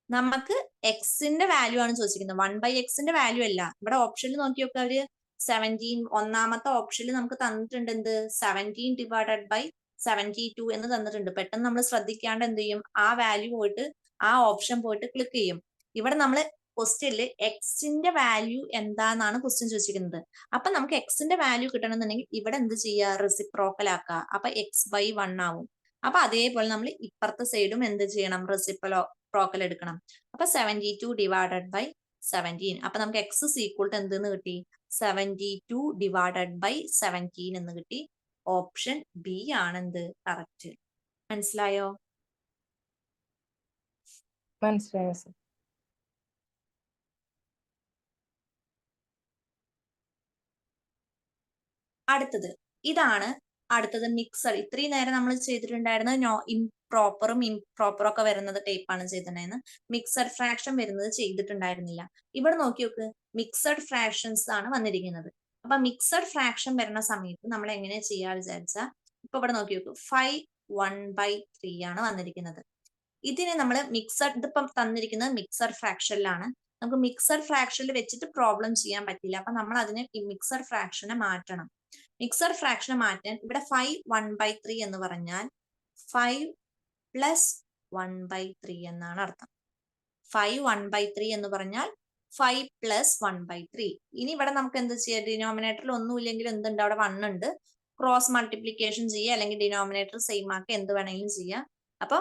നമുക്ക് എക്സിന്റെ വാല്യൂ ആണ് ചോദിച്ചിരിക്കുന്നത്, 1/xന്റെ വാല്യൂ അല്ല. ഇവിടെ ഓപ്ഷനിൽ നോക്കി നോക്കുക, അവര് 17 ഒന്നാമത്തെ ഓപ്ഷനിൽ നമുക്ക് തന്നിട്ടുണ്ട് എന്ത് 17 ഡിവൈഡഡ് ബൈ 72 എന്ന് തന്നിട്ടുണ്ട്. പെട്ടെന്ന് നമ്മൾ ശ്രദ്ധിക്കാണ്ട് എന്ത് ചെയ്യും, ആ വാല്യൂ പോയിട്ട് ആ ഓപ്ഷൻ പോയിട്ട് ക്ലിക്ക് ചെയ്യും. ഇവിടെ നമ്മൾ ക്വസ്റ്റ്യനിൽ എക്സിന്റെ വാല്യൂ എന്താണെന്നാണ് ക്വസ്റ്റ്യൻ ചോദിച്ചിരിക്കുന്നത്. അപ്പൊ നമുക്ക് എക്സിന്റെ വാല്യൂ കിട്ടണമെന്നുണ്ടെങ്കിൽ ഇവിടെ എന്ത് ചെയ്യുക, റെസിപ്രോക്കൽ ആക്കുക. അപ്പൊ x/1 ആവും. അപ്പൊ അതേപോലെ നമ്മൾ ഇപ്പുറത്തെ സൈഡും എന്ത് ചെയ്യണം, റെസിപ്രോക്കൽ എടുക്കണം. അപ്പൊ 72 ഡിവൈഡഡ് ബൈ 17. അപ്പൊ നമുക്ക് എക്സ് ഈക്വൽ ടു എന്തെന്ന് കിട്ടി, 72 ഡിവൈഡഡ് ബൈ 17 എന്ന് കിട്ടി. ഓപ്ഷൻ ബി ആണ് എന്ത് കറക്റ്റ്. മനസ്സിലായോ? മനസ്സിലായോ സർ? ഇതാണ് അടുത്തത് മിക്സഡ്. ഇത്രയും നേരം നമ്മൾ ചെയ്തിട്ടുണ്ടായിരുന്നത് ഇംപ്രോപ്പറും ഇംപ്രോപ്പറും ഒക്കെ വരുന്നത് ടൈപ്പാണ് ചെയ്തിട്ടുണ്ടായിരുന്നത്. മിക്സഡ് ഫ്രാക്ഷൻ വരുന്നത് ചെയ്തിട്ടുണ്ടായിരുന്നില്ല. ഇവിടെ നോക്കി നോക്ക്, മിക്സഡ് ഫ്രാക്ഷൻസ് ആണ് വന്നിരിക്കുന്നത്. അപ്പൊ മിക്സഡ് ഫ്രാക്ഷൻ വരുന്ന സമയത്ത് നമ്മൾ എങ്ങനെ ചെയ്യാ വിചാരിച്ചാൽ, ഇപ്പൊ ഇവിടെ നോക്കി നോക്ക്, 5 1/3 ആണ് വന്നിരിക്കുന്നത്. ഇതിനെ നമ്മൾ മിക്സഡ്, ഇതിപ്പം തന്നിരിക്കുന്നത് മിക്സഡ് ഫ്രാക്ഷനിലാണ്. നമുക്ക് മിക്സഡ് ഫ്രാക്ഷനിൽ വെച്ചിട്ട് പ്രോബ്ലം ചെയ്യാൻ പറ്റില്ല. അപ്പൊ നമ്മൾ അതിനെ മിക്സഡ് ഫ്രാക്ഷനെ മാറ്റണം. മിക്സഡ് ഫ്രാക്ഷനെ മാറ്റാൻ ഇവിടെ 5 1/3 എന്ന് പറഞ്ഞാൽ 5 പ്ലസ് 1/3 എന്നാണ് അർത്ഥം. 5 1/3 എന്ന് പറഞ്ഞാൽ 5 പ്ലസ് 1/3. ഇനി ഇവിടെ നമുക്ക് എന്ത് ചെയ്യാം, ഡിനോമിനേറ്ററിൽ ഒന്നുമില്ലെങ്കിൽ എന്തുണ്ട്, അവിടെ 1 ഉണ്ട്. ക്രോസ് മൾട്ടിപ്ലിക്കേഷൻ ചെയ്യുക, അല്ലെങ്കിൽ ഡിനോമിനേറ്റർ സെയിം ആക്കി എന്ത് വേണമെങ്കിലും ചെയ്യാം. അപ്പൊ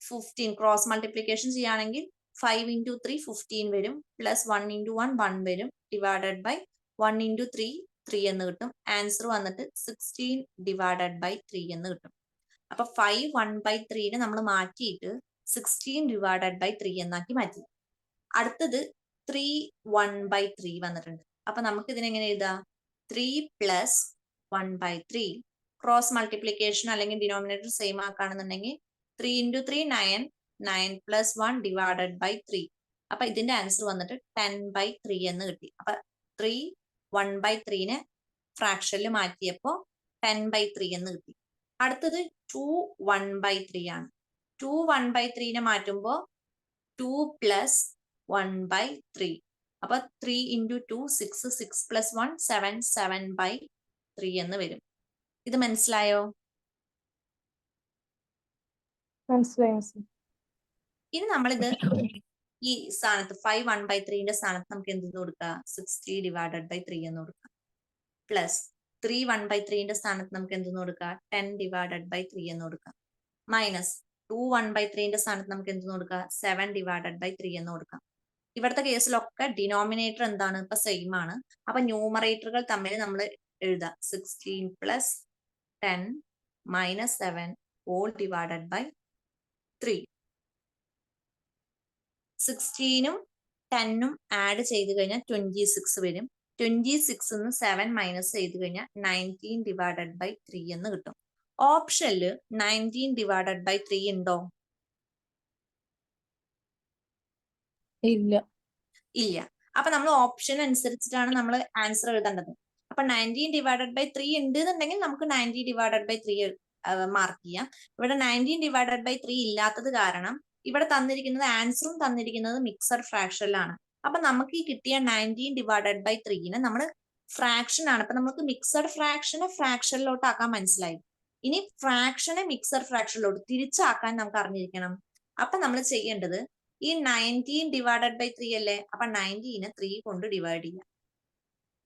15 ക്രോസ് മൾട്ടിപ്ലിക്കേഷൻ ചെയ്യുകയാണെങ്കിൽ 5 into 3 15 വരും. പ്ലസ് 1 into 1 1 വരും. ഡിവൈഡഡ് ബൈ 1 into 3 3 എന്ന് കിട്ടും. ആൻസർ വന്നിട്ട് 16 ഡിവൈഡഡ് ബൈ 3 എന്ന് കിട്ടും. അപ്പൊ 5 1/3 നമ്മൾ മാറ്റിയിട്ട് 16 ഡിവൈഡഡ് ബൈ 3 എന്നാക്കി മാറ്റി. അടുത്തത് 3 1/3 വന്നിട്ടുണ്ട്. അപ്പൊ നമുക്ക് ഇതിനെങ്ങനെ എഴുതാം, 3 പ്ലസ് 1/3. ക്രോസ് മൾട്ടിപ്ലിക്കേഷൻ അല്ലെങ്കിൽ ഡിനോമിനേറ്റർ സെയിം ആക്കുകയാണെന്നുണ്ടെങ്കിൽ 3 into 3 9 9 പ്ലസ് 1 ഡിവൈഡഡ് ബൈ 3. അപ്പൊ ഇതിന്റെ ആൻസർ വന്നിട്ട് 10/3 എന്ന് കിട്ടി. അപ്പൊ 3 1/3 ഫ്രാക്ഷനിൽ മാറ്റിയപ്പോ 10/3 എന്ന് കിട്ടി. അടുത്തത് 2 1/3 ആണ്. 2 1/3 മാറ്റുമ്പോ 2 പ്ലസ് 1/3. അപ്പൊ 3 into 2 6 6 പ്ലസ് 1 7 7/3 എന്ന് വരും. ഇത് മനസ്സിലായോ? മനസ്സിലായോ സർ? ഇനി നമ്മളിത് ഈ സ്ഥാനത്ത് 5 1/3 സ്ഥാനത്ത് നമുക്ക് എന്ത് കൊടുക്കാം, 60 ഡിവൈഡഡ് ബൈ 3 എന്ന് കൊടുക്കാം. പ്ലസ് 3 1/3 സ്ഥാനത്ത് നമുക്ക് എന്തെന്ന് കൊടുക്കാം, 10 ഡിവൈഡഡ് ബൈ 3 എന്ന് കൊടുക്കാം. മൈനസ് 2 1/3 സ്ഥാനത്ത് നമുക്ക് എന്തെന്ന് കൊടുക്കാം, 7 ഡിവൈഡഡ് ബൈ 3 എന്ന് കൊടുക്കാം. ഇവിടുത്തെ കേസിലൊക്കെ ഡിനോമിനേറ്റർ എന്താണ്, ഇപ്പൊ സെയിം ആണ്. അപ്പൊ ന്യൂമറേറ്ററുകൾ തമ്മിൽ നമ്മൾ എഴുതാം. 16 plus 10 minus 7 all divided by 3. 16ഉം 10ഉം ആഡ് ചെയ്ത് കഴിഞ്ഞാൽ 26 വരും. 26 7 മൈനസ് ചെയ്ത് കഴിഞ്ഞാൽ 19 ഡിവൈഡഡ് ബൈ 3 എന്ന് കിട്ടും. ഓപ്ഷനിൽ 19 ഡിവൈഡഡ് ബൈ 3 ഉണ്ടോ? ഇല്ല. ഇല്ല. അപ്പൊ നമ്മൾ ഓപ്ഷൻ അനുസരിച്ചിട്ടാണ് നമ്മൾ ആൻസർ എഴുതേണ്ടത്. അപ്പൊ 19 ഡിവൈഡഡ് ബൈ 3 ഉണ്ട് എന്നുണ്ടെങ്കിൽ നമുക്ക് 90 ഡിവൈഡഡ് ബൈ 3 മാർക്ക് ചെയ്യാം. ഇവിടെ 19 ഡിവൈഡഡ് ബൈ 3 ഇല്ലാത്തത് കാരണം ഇവിടെ തന്നിരിക്കുന്നത് ആൻസറും തന്നിരിക്കുന്നത് മിക്സഡ് ഫ്രാക്ഷനിലാണ്. അപ്പൊ നമുക്ക് ഈ കിട്ടിയ 19 ഡിവൈഡഡ് ബൈ 3നെ നമ്മൾ ഫ്രാക്ഷൻ ആണ്. അപ്പൊ നമുക്ക് മിക്സഡ് ഫ്രാക്ഷനെ ഫ്രാക്ഷനിലോട്ട് ആക്കാൻ മനസ്സിലായി. ഇനി ഫ്രാക്ഷനെ മിക്സഡ് ഫ്രാക്ഷനിലോട്ട് തിരിച്ചാക്കാൻ നമുക്ക് അറിഞ്ഞിരിക്കണം. അപ്പൊ നമ്മൾ ചെയ്യേണ്ടത് ഈ 19 ഡിവൈഡഡ് ബൈ 3 അല്ലേ, അപ്പൊ 19നെ 3 കൊണ്ട് ഡിവൈഡ് ചെയ്യാം.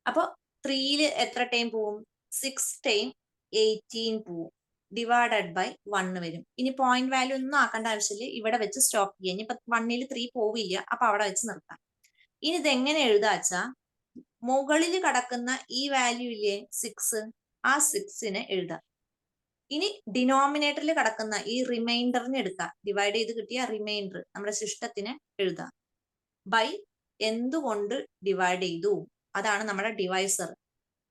അപ്പൊ 3യിൽ എത്ര ടൈം പോവും? 6 ടൈം 18 പോവും. ഡിവൈഡഡ് ബൈ 1 വരും. ഇനി പോയിന്റ് വാല്യൂ ഒന്നും ആക്കേണ്ട ആവശ്യമില്ല, ഇവിടെ വെച്ച് സ്റ്റോപ്പ് ചെയ്യാം. ഇനിയിപ്പൊ 1ൽ 3 പോവില്ല, അപ്പൊ അവിടെ വെച്ച് നിർത്താം. ഇനി ഇതെങ്ങനെ എഴുതാച്ചാ, മുകളിൽ കിടക്കുന്ന ഈ വാല്യൂ ഇല്ലേ 6, ആ 6നെ എഴുതാം. ഇനി ഡിനോമിനേറ്ററിൽ കിടക്കുന്ന ഈ റിമൈൻഡറിനെ എടുക്കാം. ഡിവൈഡ് ചെയ്ത് കിട്ടിയ റിമൈൻഡർ നമ്മുടെ ശിഷ്ടത്തിനെ എഴുതാം. ബൈ എന്തുകൊണ്ട് ഡിവൈഡ് ചെയ്തു, അതാണ് നമ്മുടെ ഡിവൈസർ.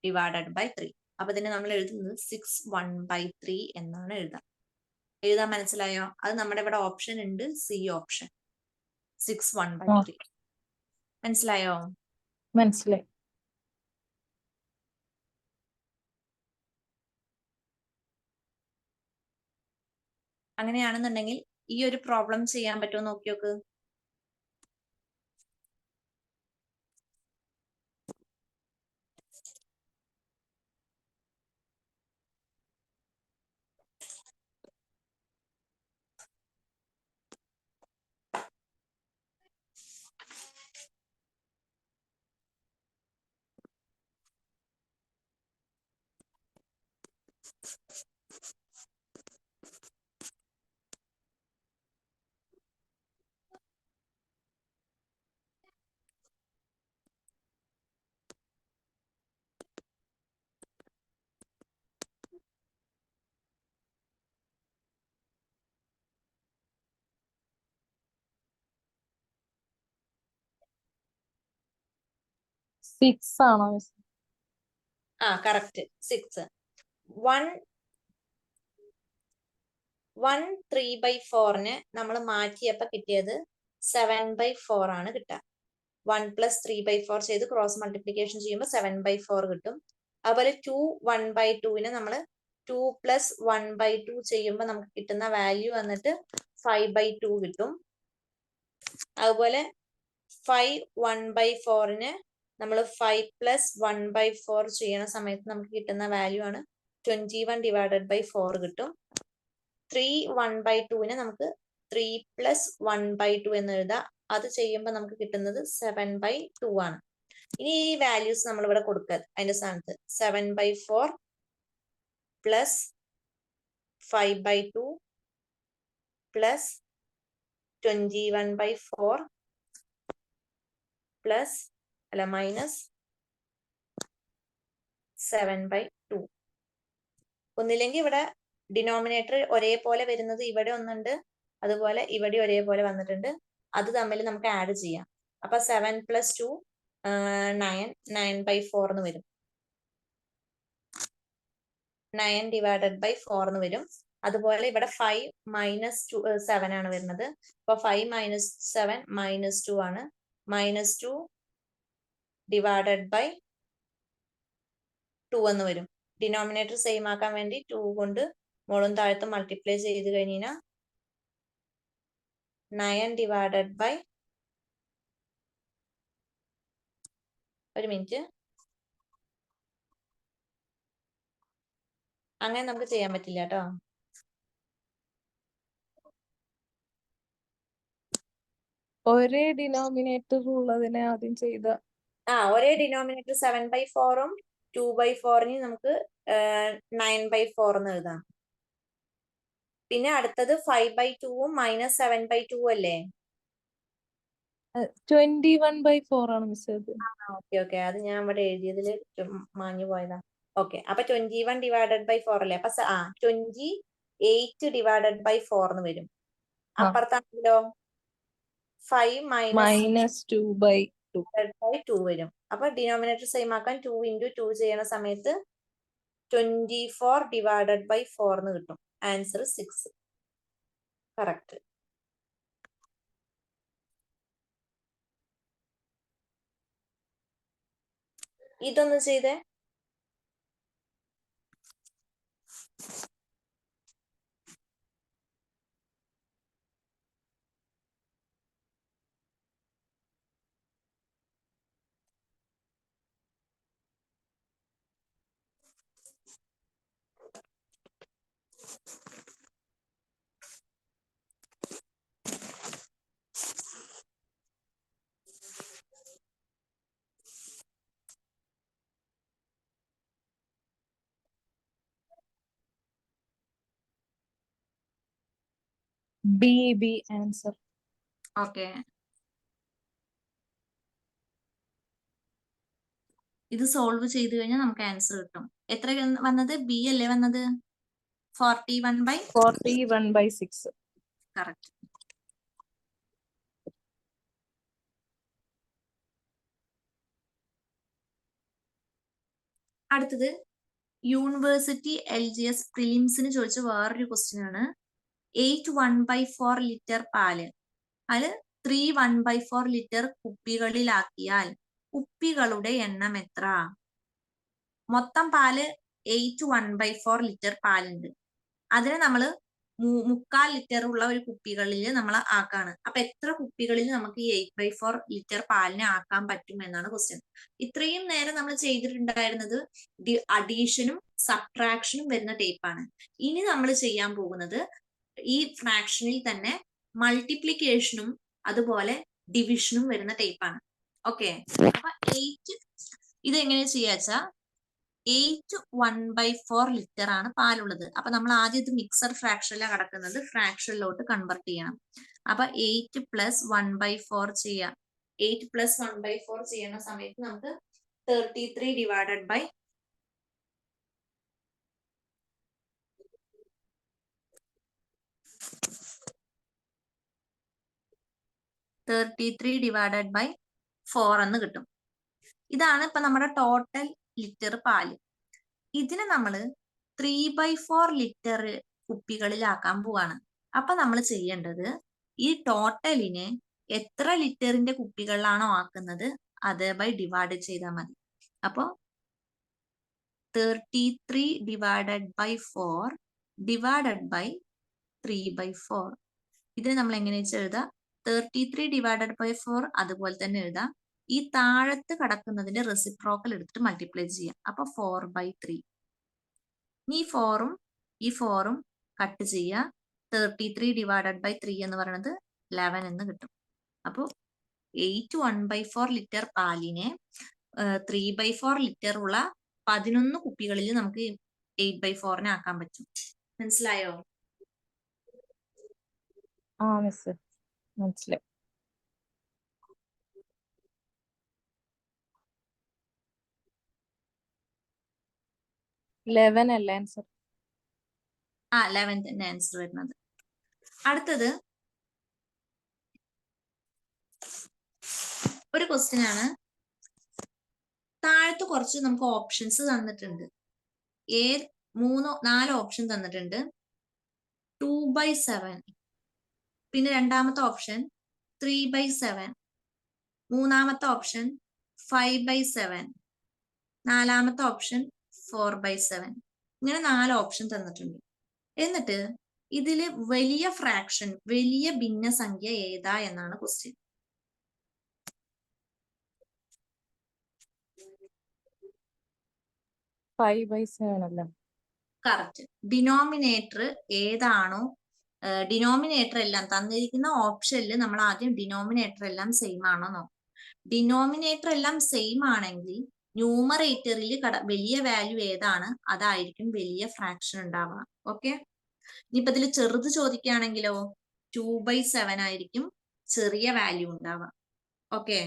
Divided by 3. അപ്പൊ ഇതിനെ നമ്മൾ എഴുതുന്നത് 6/1/3 എന്നാണ് എഴുതാൻ മനസ്സിലായോ? അത് നമ്മുടെ ഇവിടെ ഓപ്ഷൻ ഉണ്ട്, സി ഓപ്ഷൻ 6/1/3. മനസ്സിലായോ? മനസ്സിലായി. അങ്ങനെയാണെന്നുണ്ടെങ്കിൽ ഈ ഒരു പ്രോബ്ലം ചെയ്യാൻ പറ്റുമോ നോക്കി നോക്ക്. സിക്സ് ആണോ മിസ്? കറക്റ്റ് 6. 3/4നെ നമ്മൾ മാറ്റിയപ്പോ കിട്ടിയത് 7/4 ആണ് കിട്ടുക. 1 + 3/4 ചെയ്ത് ക്രോസ് മൾട്ടിപ്ലിക്കേഷൻ ചെയ്യുമ്പോൾ 7/4 കിട്ടും. അതുപോലെ 2 1/2നെ നമ്മൾ 2 + 1/2 ചെയ്യുമ്പോൾ നമുക്ക് കിട്ടുന്ന വാല്യൂ വന്നിട്ട് 5/2 കിട്ടും. അതുപോലെ 5 1/4ന് നമ്മൾ 5 + 1/4 ചെയ്യണ സമയത്ത് നമുക്ക് കിട്ടുന്ന വാല്യൂ ആണ് 21 ഡിവൈഡഡ് ബൈ 4 കിട്ടും. 3 1/2ന് നമുക്ക് 3 + 1/2 എന്ന് എഴുതാം. അത് ചെയ്യുമ്പോൾ നമുക്ക് കിട്ടുന്നത് 7/2 ആണ്. ഇനി ഈ വാല്യൂസ് നമ്മൾ ഇവിടെ കൊടുക്കുക. അതിന്റെ സ്ഥാനത്ത് 7/4 + 5/2 + 21/4 മൈനസ് 7/2. ഒന്നില്ലെങ്കിൽ ഇവിടെ ഡിനോമിനേറ്റർ ഒരേപോലെ വരുന്നത് ഇവിടെ ഒന്നുണ്ട്, അതുപോലെ ഇവിടെ ഒരേപോലെ വന്നിട്ടുണ്ട്. അത് തമ്മിൽ നമുക്ക് ആഡ് ചെയ്യാം. അപ്പൊ 7 + 2 9, 9/4 എന്ന് വരും. 9 ഡിവൈഡഡ് ബൈ 4 എന്ന് വരും. അതുപോലെ ഇവിടെ 5 - 7 ആണ് വരുന്നത്. അപ്പൊ 5 - 7 -2 ആണ്. -2 ഡിവൈഡഡ് ബൈ 2 എന്ന് വരും. ഡിനോമിനേറ്റർ സെയിം ആക്കാൻ വേണ്ടി 2 കൊണ്ട് മുകളും താഴത്തും മൾട്ടിപ്ലൈ ചെയ്ത് കഴിഞ്ഞാൽ 9 ഡിവൈഡഡ് ബൈ, ഒരു മിനിറ്റ്, അങ്ങനെ നമുക്ക് ചെയ്യാൻ പറ്റില്ല കേട്ടോ. ഒരേ ഡിനോമിനേറ്റർ ഉള്ളതിനെ ആദ്യം ചെയ്ത ഒരേ ഡിനോമിനേറ്റർ 7/4ഉം 2/4നെയും നമുക്ക് 9/4 എന്ന് എഴുതാം. പിന്നെ അടുത്തത് 5/2ഉം -7/2 അല്ലേ? 21/4 ആണ് മിസ് അത്. ഓക്കെ അത് ഞാൻ ഇവിടെ എഴുതിയതിൽ മാഞ്ഞു പോയതാ. ഓക്കെ, അപ്പൊ 21 ഡിവൈഡഡ് ബൈ 4 അല്ലേ? അപ്പൊ 28 ഡിവൈഡഡ് ബൈ 4 എന്ന് വരും. അപ്പുറത്താണെങ്കിലോ 5 - 2/2 വരും. അപ്പൊ ഡിനോമിനേറ്റർ സെയിം ആക്കാൻ 2 × 2 ചെയ്യണ സമയത്ത് 24 ഡിവൈഡഡ് ബൈ 4 എന്ന് കിട്ടും. ആൻസർ 6. കറക്റ്റ്. ഇതൊന്ന് ചെയ്തേ. B answer. ഓക്കെ, ഇത് സോൾവ് ചെയ്ത് കഴിഞ്ഞാൽ നമുക്ക് ആൻസർ കിട്ടും. എത്ര വന്നത്? ബി അല്ലേ വന്നത്? 41/6. കറക്റ്റ്. അടുത്തത് യൂണിവേഴ്സിറ്റി LGS പ്രിലിംസിന് ചോദിച്ച വേറൊരു ക്വസ്റ്റ്യൻ ആണ്. 8 1/4 ലിറ്റർ പാല് അതിൽ 3 1/4 ലിറ്റർ കുപ്പികളിലാക്കിയാൽ കുപ്പികളുടെ എണ്ണം എത്ര? മൊത്തം പാല് 8 1/4 ലിറ്റർ പാലുണ്ട്. അതിനെ നമ്മൾ 3/4 ലിറ്റർ ഉള്ള ഒരു കുപ്പികളിൽ നമ്മൾ ആക്കാണ്. അപ്പൊ എത്ര കുപ്പികളിൽ നമുക്ക് ഈ 8/4 ലിറ്റർ പാലിനെ ആക്കാൻ പറ്റും എന്നാണ് ക്വസ്റ്റ്യൻ. ഇത്രയും നേരം നമ്മൾ ചെയ്തിട്ടുണ്ടായിരുന്നത് അഡീഷനും സബ്ട്രാക്ഷനും വരുന്ന ടൈപ്പാണ്. ഇനി നമ്മൾ ചെയ്യാൻ പോകുന്നത് ഈ ഫ്രാക്ഷനിൽ തന്നെ മൾട്ടിപ്ലിക്കേഷനും അതുപോലെ ഡിവിഷനും വരുന്ന ടൈപ്പാണ്. ഓക്കെ, അപ്പൊ 8 ഇത് എങ്ങനെ ചെയ്യാച്ചാ 8 1/4 ലിറ്റർ ആണ് പാലുള്ളത്. അപ്പൊ നമ്മൾ ആദ്യം ഇത് മിക്സർ ഫ്രാക്ഷനിലാണ് കിടക്കുന്നത്, ഫ്രാക്ഷനിലോട്ട് കൺവെർട്ട് ചെയ്യണം. അപ്പൊ 8 + 1/4 ചെയ്യാം. 8 + 1/4 ചെയ്യുന്ന സമയത്ത് നമുക്ക് 33 ഡിവൈഡഡ് ബൈ 4 എന്ന് കിട്ടും. ഇതാണ് ഇപ്പൊ നമ്മുടെ ടോട്ടൽ ലിറ്റർ പാല്. ഇതിനെ നമ്മൾ 3/4 ലിറ്റർ കുപ്പികളിലാക്കാൻ പോവാണ്. അപ്പൊ നമ്മൾ ചെയ്യേണ്ടത് ഈ ടോട്ടലിനെ എത്ര ലിറ്ററിന്റെ കുപ്പികളിലാണോ ആക്കുന്നത് അത് ബൈ ഡിവൈഡ് ചെയ്താൽ മതി. അപ്പൊ 33 ഡിവൈഡഡ് ബൈ 4 ഡിവൈഡഡ് ബൈ 3/4. ഇതിനെ നമ്മൾ എങ്ങനെ എഴുതാം? 33 ഡിവൈഡഡ് ബൈ 4 അതുപോലെ തന്നെ എഴുതാം. ഈ താഴത്ത് കിടക്കുന്നതിന്റെ റെസിപ്രോക്കൽ എടുത്തിട്ട് മൾട്ടിപ്ലൈ ചെയ്യാം. അപ്പൊ 4/3. ഈ 4ഉം ഈ 4ഉം കട്ട് ചെയ്യുക. 33 ഡിവൈഡഡ് ബൈ 3 എന്ന് പറയുന്നത് 11 എന്ന് കിട്ടും. അപ്പോൾ 8 1/4 ലിറ്റർ പാലിനെ 3/4 ലിറ്റർ ഉള്ള 11 കുപ്പികളിൽ നമുക്ക് 8/4 ആക്കാൻ പറ്റും. മനസ്സിലായോ? ആ മിസ് മനസ്സിലായി. 11 അല്ലേ ആൻസർ? 11 തന്നെ ആൻസർ വരുന്നത്. അടുത്തത് ഒരു ക്വസ്റ്റ്യൻ ആണ്. താഴത്ത് കുറച്ച് നമുക്ക് ഓപ്ഷൻസ് തന്നിട്ടുണ്ട്. 4 ഓപ്ഷൻ തന്നിട്ടുണ്ട്. 2/7, പിന്നെ രണ്ടാമത്തെ ഓപ്ഷൻ 3/7, മൂന്നാമത്തെ ഓപ്ഷൻ 5/7, നാലാമത്തെ ഓപ്ഷൻ 4/7. ഇങ്ങനെ 4 ഓപ്ഷൻ തന്നിട്ടുണ്ട്. എന്നിട്ട് ഇതില് വലിയ ഫ്രാക്ഷൻ, വലിയ ഭിന്നസംഖ്യ ഏതാ എന്നാണ് ക്വസ്റ്റ്യൻ. കറക്റ്റ്. ഡിനോമിനേറ്റർ ഏതാണോ, ഡിനോമിനേറ്റർ എല്ലാം തന്നിരിക്കുന്ന ഓപ്ഷനിൽ നമ്മൾ ആദ്യം ഡിനോമിനേറ്റർ എല്ലാം സെയിം ആണോ നോക്കാം. ഡിനോമിനേറ്റർ എല്ലാം സെയിം ആണെങ്കിൽ ന്യൂമറേറ്ററിൽ വലിയ വാല്യൂ ഏതാണ് അതായിരിക്കും വലിയ ഫ്രാക്ഷൻ ഉണ്ടാവുക. ഓക്കെ, ഇനിയിപ്പോ ഇതിൽ ചെറുത് ചോദിക്കുകയാണെങ്കിലോ 2/7 ആയിരിക്കും ചെറിയ വാല്യൂ ഉണ്ടാവുക. ഓക്കെ,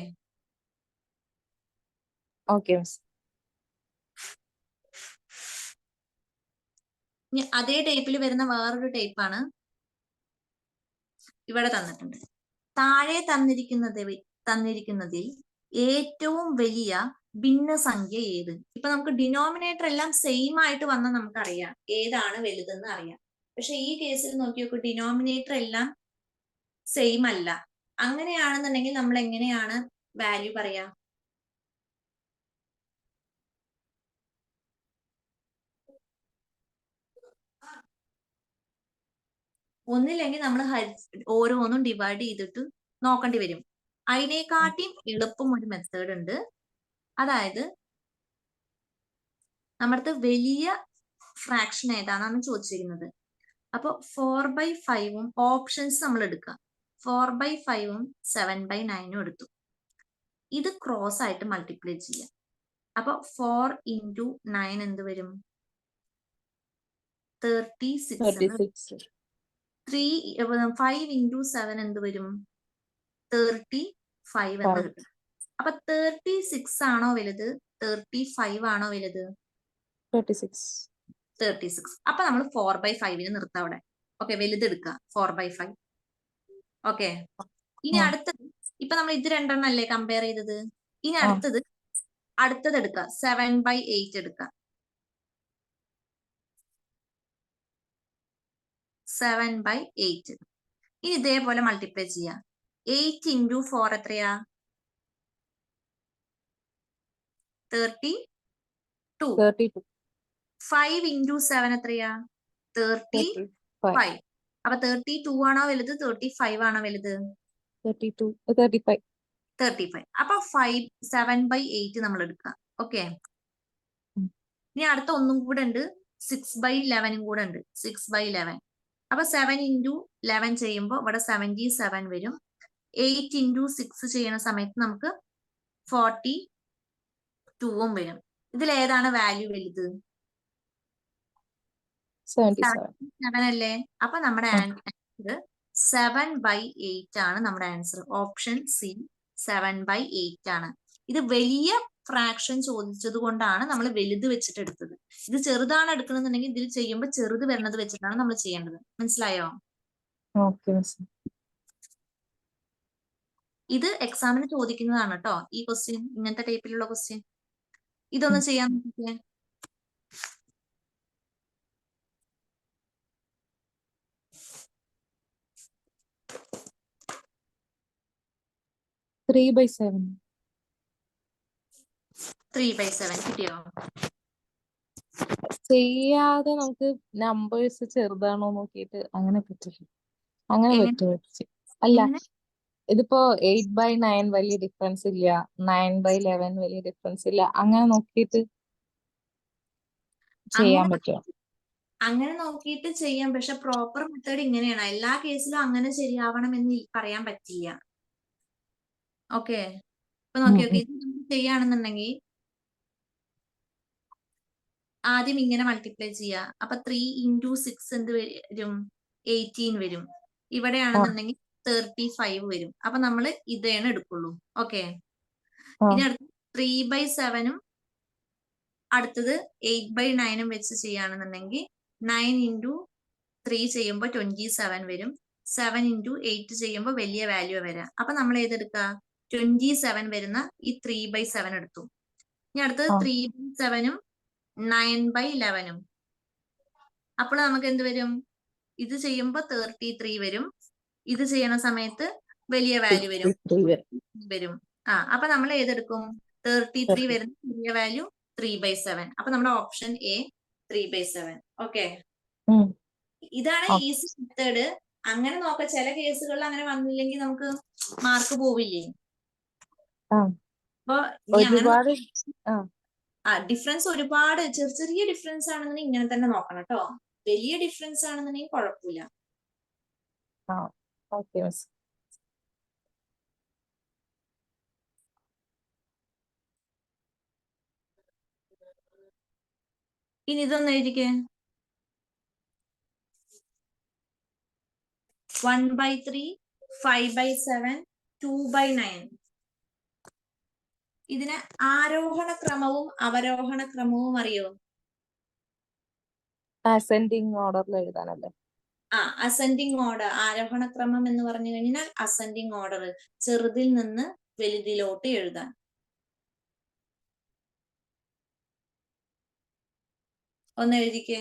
ഇനി അതേ ടൈപ്പിൽ വരുന്ന വേറൊരു ടൈപ്പാണ് ഇവിടെ തന്നിട്ടുണ്ട്. താഴെ തന്നിരിക്കുന്നതിൽ ഏറ്റവും വലിയ ഭിന്നസംഖ്യ ഏത്? ഇപ്പൊ നമുക്ക് ഡിനോമിനേറ്റർ എല്ലാം സെയിം ആയിട്ട് വന്നാൽ നമുക്കറിയാം ഏതാണ് വലുതെന്ന് അറിയാം. പക്ഷെ ഈ കേസിൽ നോക്കി നോക്കൂ, ഡിനോമിനേറ്റർ എല്ലാം സെയിം അല്ല. അങ്ങനെയാണെന്നുണ്ടെങ്കിൽ നമ്മൾ എങ്ങനെയാണ് വാല്യൂ പറയാ? ഒന്നില്ലെങ്കിൽ നമ്മൾ ഓരോന്നും ഡിവൈഡ് ചെയ്തിട്ട് നോക്കേണ്ടി വരും. അതിനെക്കാട്ടിയും എളുപ്പം ഒരു മെത്തേഡ് ഉണ്ട്. അതായത് നമ്മുടെ വലിയ ഫ്രാക്ഷൻ ഏതാണെന്നാണ് ചോദിച്ചിരിക്കുന്നത്. അപ്പൊ 4/5ഉം ഓപ്ഷൻസ് നമ്മൾ എടുക്കുക. 4/5ഉം 7/9ഉം എടുത്തു. ഇത് ക്രോസ് ആയിട്ട് മൾട്ടിപ്ലൈ ചെയ്യാം. അപ്പൊ 4 × 9 എന്ത് വരും? 36. 5 into 7 എന്ത് വരും? 35 എന്ന് കിട്ടും. അപ്പൊ 36 ആണോ വലുത്, 35 ആണോ വലുത്? 36. അപ്പൊ നമ്മൾ 4/5 നിർത്താം അവിടെ. ഓക്കെ, വലുത് എടുക്കുക 4/5. ഓക്കെ, ഇനി അടുത്തത്, ഇപ്പൊ നമ്മൾ ഇത് രണ്ടെണ്ണം അല്ലേ കമ്പയർ ചെയ്തത്. ഇനി അടുത്തത് എടുക്കുക 7/8 എടുക്കുക. 7/8. ഇനി ഇതേപോലെ മൾട്ടിപ്ലൈ ചെയ്യാം. 8 into 4 എത്രയാ? 32. 5 into 7 എത്രയാ? 35. അപ്പൊ 32 ആണോ വലുത്, 35 ആണോ വലുത്? 35. അപ്പൊ 7/8 നമ്മൾ എടുക്കുക. ഓക്കെ, ഇനി അടുത്ത ഒന്നും കൂടെ ഉണ്ട്, 6/11 കൂടെ ഉണ്ട്. 6/11. അപ്പൊ 7 into 11 ചെയ്യുമ്പോൾ ഇവിടെ 77 വരും. 8 into 6 ചെയ്യുന്ന സമയത്ത് നമുക്ക് 42 വരും. ഇതിൽ ഏതാണ് വാല്യൂ വലുത്? 77 അല്ലേ? അപ്പൊ നമ്മുടെ ആൻസർ 7/8 ആണ്. നമ്മുടെ ആൻസർ ഓപ്ഷൻ സി 7/8 ആണ്. ഇത് വലിയ ഫ്രാക്ഷൻ ചോദിച്ചത് കൊണ്ടാണ് നമ്മൾ വലുത് വെച്ചിട്ട് എടുത്തത്. ഇത് ചെറുതാണ് എടുക്കണമെന്നുണ്ടെങ്കിൽ ഇതിൽ ചെയ്യുമ്പോൾ ചെറുത് വരുന്നത് വെച്ചിട്ടാണ് നമ്മൾ ചെയ്യേണ്ടത്. മനസ്സിലായോ? ഇത് എക്സാമിന് ചോദിക്കുന്നതാണ് കേട്ടോ, ഈ ക്വസ്റ്റ്യൻ, ഇങ്ങനത്തെ ടൈപ്പിലുള്ള ക്വസ്റ്റ്യൻ. ഇതൊന്ന് ചെയ്യാൻ നോക്കിയേ. Three by 7 കിട്ടിയോ? ചെയ്യാതെ നമുക്ക് നമ്പേഴ്സ് ചെറുതാണോ നോക്കിയിട്ട് അങ്ങനെ പറ്റില്ല. അങ്ങനെ പറ്റുമോ? അല്ല, ഇതിപ്പോ 8/9 വലിയ ഡിഫറൻസ് ഇല്ല, 9/11 വലിയ ഡിഫറൻസ് ഇല്ല, അങ്ങനെ നോക്കിയിട്ട് ചെയ്യാൻ പറ്റുമോ? അങ്ങനെ നോക്കിയിട്ട് ചെയ്യാം, പക്ഷെ പ്രോപ്പർ മെത്തേഡ് ഇങ്ങനെയാണ്. എല്ലാ കേസിലും അങ്ങനെ ശരിയാവണം എന്ന് പറയാൻ പറ്റില്ല. ഓക്കെ, ഇപ്പൊ നോക്കി ഇത് ചെയ്യാണെന്നുണ്ടെങ്കിൽ ആദ്യം ഇങ്ങനെ മൾട്ടിപ്ലൈ ചെയ്യുക. അപ്പൊ 3 into 6 എന്ത് വരും? 18 വരും. ഇവിടെയാണെന്നുണ്ടെങ്കിൽ 35 വരും. അപ്പൊ നമ്മൾ ഇതാണ് എടുക്കുള്ളൂ. ഓക്കെ, ഇനി അടുത്ത് 3/7 അടുത്തത് 8/9 വെച്ച് ചെയ്യുകയാണെന്നുണ്ടെങ്കിൽ 9 into 3 ചെയ്യുമ്പോൾ 27 വരും. 7 into 8 ചെയ്യുമ്പോൾ വലിയ വാല്യൂ വരാം. അപ്പൊ നമ്മൾ ഏതെടുക്കുക? 27 വരുന്ന ഈ 3/7 എടുത്തു. ഇനി അടുത്തത് 3/7 9/11. അപ്പോൾ നമുക്ക് എന്ത് വരും? ഇത് ചെയ്യുമ്പോൾ 33 വരും. ഇത് ചെയ്യുന്ന സമയത്ത് വലിയ വാല്യൂ വരും. അപ്പൊ നമ്മൾ ഏതെടുക്കും? 33 വരുന്ന വലിയ വാല്യൂ 3/7. അപ്പൊ നമ്മുടെ ഓപ്ഷൻ എ 3/7. ഓക്കെ, ഇതാണ് ഈസി മെത്തേഡ്. അങ്ങനെ നോക്കാം. ചില കേസുകളിൽ അങ്ങനെ വന്നില്ലെങ്കിൽ നമുക്ക് മാർക്ക് പോവില്ലേ? അപ്പൊ ഡിഫറൻസ് ഒരുപാട് ചെറിയ ഡിഫറൻസ് ആണെന്നുണ്ടെങ്കിൽ ഇങ്ങനെ തന്നെ നോക്കണം കേട്ടോ. വലിയ ഡിഫറൻസ് ആണെന്നുണ്ടെങ്കിൽ കുഴപ്പമില്ല. ഇനി ഇതൊന്ന് എഴുതിക്കേ. 1/3, 5/7, 2/9. ഇതിന് ആരോഹണ ക്രമവും അവരോഹണ ക്രമവും അറിയോ? അസെൻഡിങ് ഓർഡറിൽ എഴുതാനല്ലേ? Ascending order. ആരോഹണ ക്രമം എന്ന് പറഞ്ഞു കഴിഞ്ഞാൽ അസെൻഡിങ് ഓർഡർ, ചെറുതിൽ നിന്ന് വലുതിലോട്ട് എഴുതാൻ. ഒന്ന് എഴുതിക്കേ.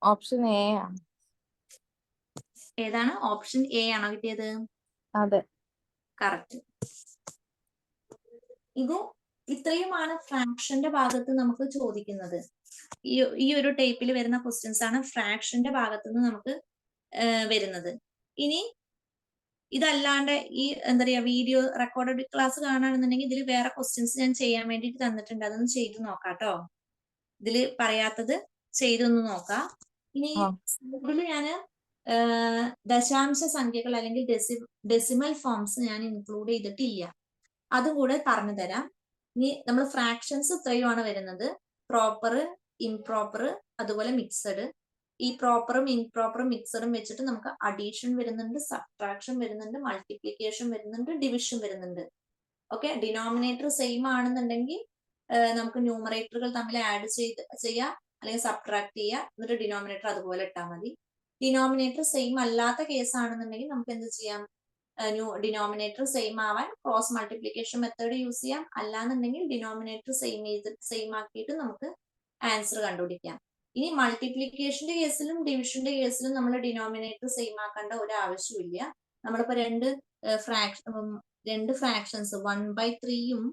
Option A. ഏതാണ്? ഓപ്ഷൻ എ ആണോ കിട്ടിയത്? അതെ, കറക്റ്റ്. ഇത് ഇത്രയുമാണ് ഫ്രാക്ഷന്റെ ഭാഗത്ത് നമുക്ക് ചോദിക്കുന്നത്. ഈ ഒരു ടൈപ്പിൽ വരുന്ന ക്വസ്റ്റ്യൻസ് ആണ് ഫ്രാക്ഷന്റെ ഭാഗത്ത് നിന്ന് നമുക്ക് വരുന്നത്. ഇനി ഇതല്ലാണ്ട് ഈ എന്താ പറയാ വീഡിയോ റെക്കോർഡഡ് ക്ലാസ് കാണുകയാണെന്നുണ്ടെങ്കിൽ ഇതിൽ വേറെ ക്വസ്റ്റ്യൻസ് ഞാൻ ചെയ്യാൻ വേണ്ടിയിട്ട് തന്നിട്ടുണ്ട്, അതൊന്ന് ചെയ്ത് നോക്കാം കേട്ടോ. ഇതിൽ പറയാത്തത് ചെയ്തൊന്ന് നോക്കാം. ഇനി ഇതിൽ ഞാൻ ദശാംശ സംഖ്യകൾ അല്ലെങ്കിൽ ഡെസിമൽ ഫോംസ് ഞാൻ ഇൻക്ലൂഡ് ചെയ്തിട്ടില്ല, അതും കൂടെ പറഞ്ഞു തരാം. ഇനി നമ്മൾ ഫ്രാക്ഷൻസ് ഇത്രയുമാണ് വരുന്നത്: പ്രോപ്പർ, ഇംപ്രോപ്പർ, അതുപോലെ മിക്സഡ്. ഈ പ്രോപ്പറും ഇംപ്രോപ്പറും മിക്സഡും വെച്ചിട്ട് നമുക്ക് അഡീഷൻ വരുന്നുണ്ട്, സബ്ട്രാക്ഷൻ വരുന്നുണ്ട്, മൾട്ടിപ്ലിക്കേഷൻ വരുന്നുണ്ട്, ഡിവിഷൻ വരുന്നുണ്ട്. ഓക്കെ, ഡിനോമിനേറ്റർ സെയിം ആണെന്നുണ്ടെങ്കിൽ നമുക്ക് ന്യൂമറേറ്ററുകൾ തമ്മിൽ ആഡ് ചെയ്യാം, അല്ലെങ്കിൽ സബ്ട്രാക്ട് ചെയ്യാം, എന്നിട്ട് ഡിനോമിനേറ്റർ അതുപോലെ ഇട്ടാൽ മതി. ഡിനോമിനേറ്റർ സെയിം അല്ലാത്ത കേസ് ആണെന്നുണ്ടെങ്കിൽ നമുക്ക് എന്ത് ചെയ്യാം? ഡിനോമിനേറ്റർ സെയിം ആവാൻ ക്രോസ് മൾട്ടിപ്ലിക്കേഷൻ മെത്തേഡ് യൂസ് ചെയ്യാം, അല്ലാന്നുണ്ടെങ്കിൽ ഡിനോമിനേറ്റർ സെയിം ആക്കിയിട്ട് നമുക്ക് ആൻസർ കണ്ടുപിടിക്കാം. ഇനി മൾട്ടിപ്ലിക്കേഷന്റെ കേസിലും ഡിവിഷന്റെ കേസിലും നമ്മൾ ഡിനോമിനേറ്റർ സെയിം ആക്കേണ്ട ഒരു ആവശ്യമില്ല. നമ്മളിപ്പോ രണ്ട് ഫ്രാക്ഷൻസ് 1/3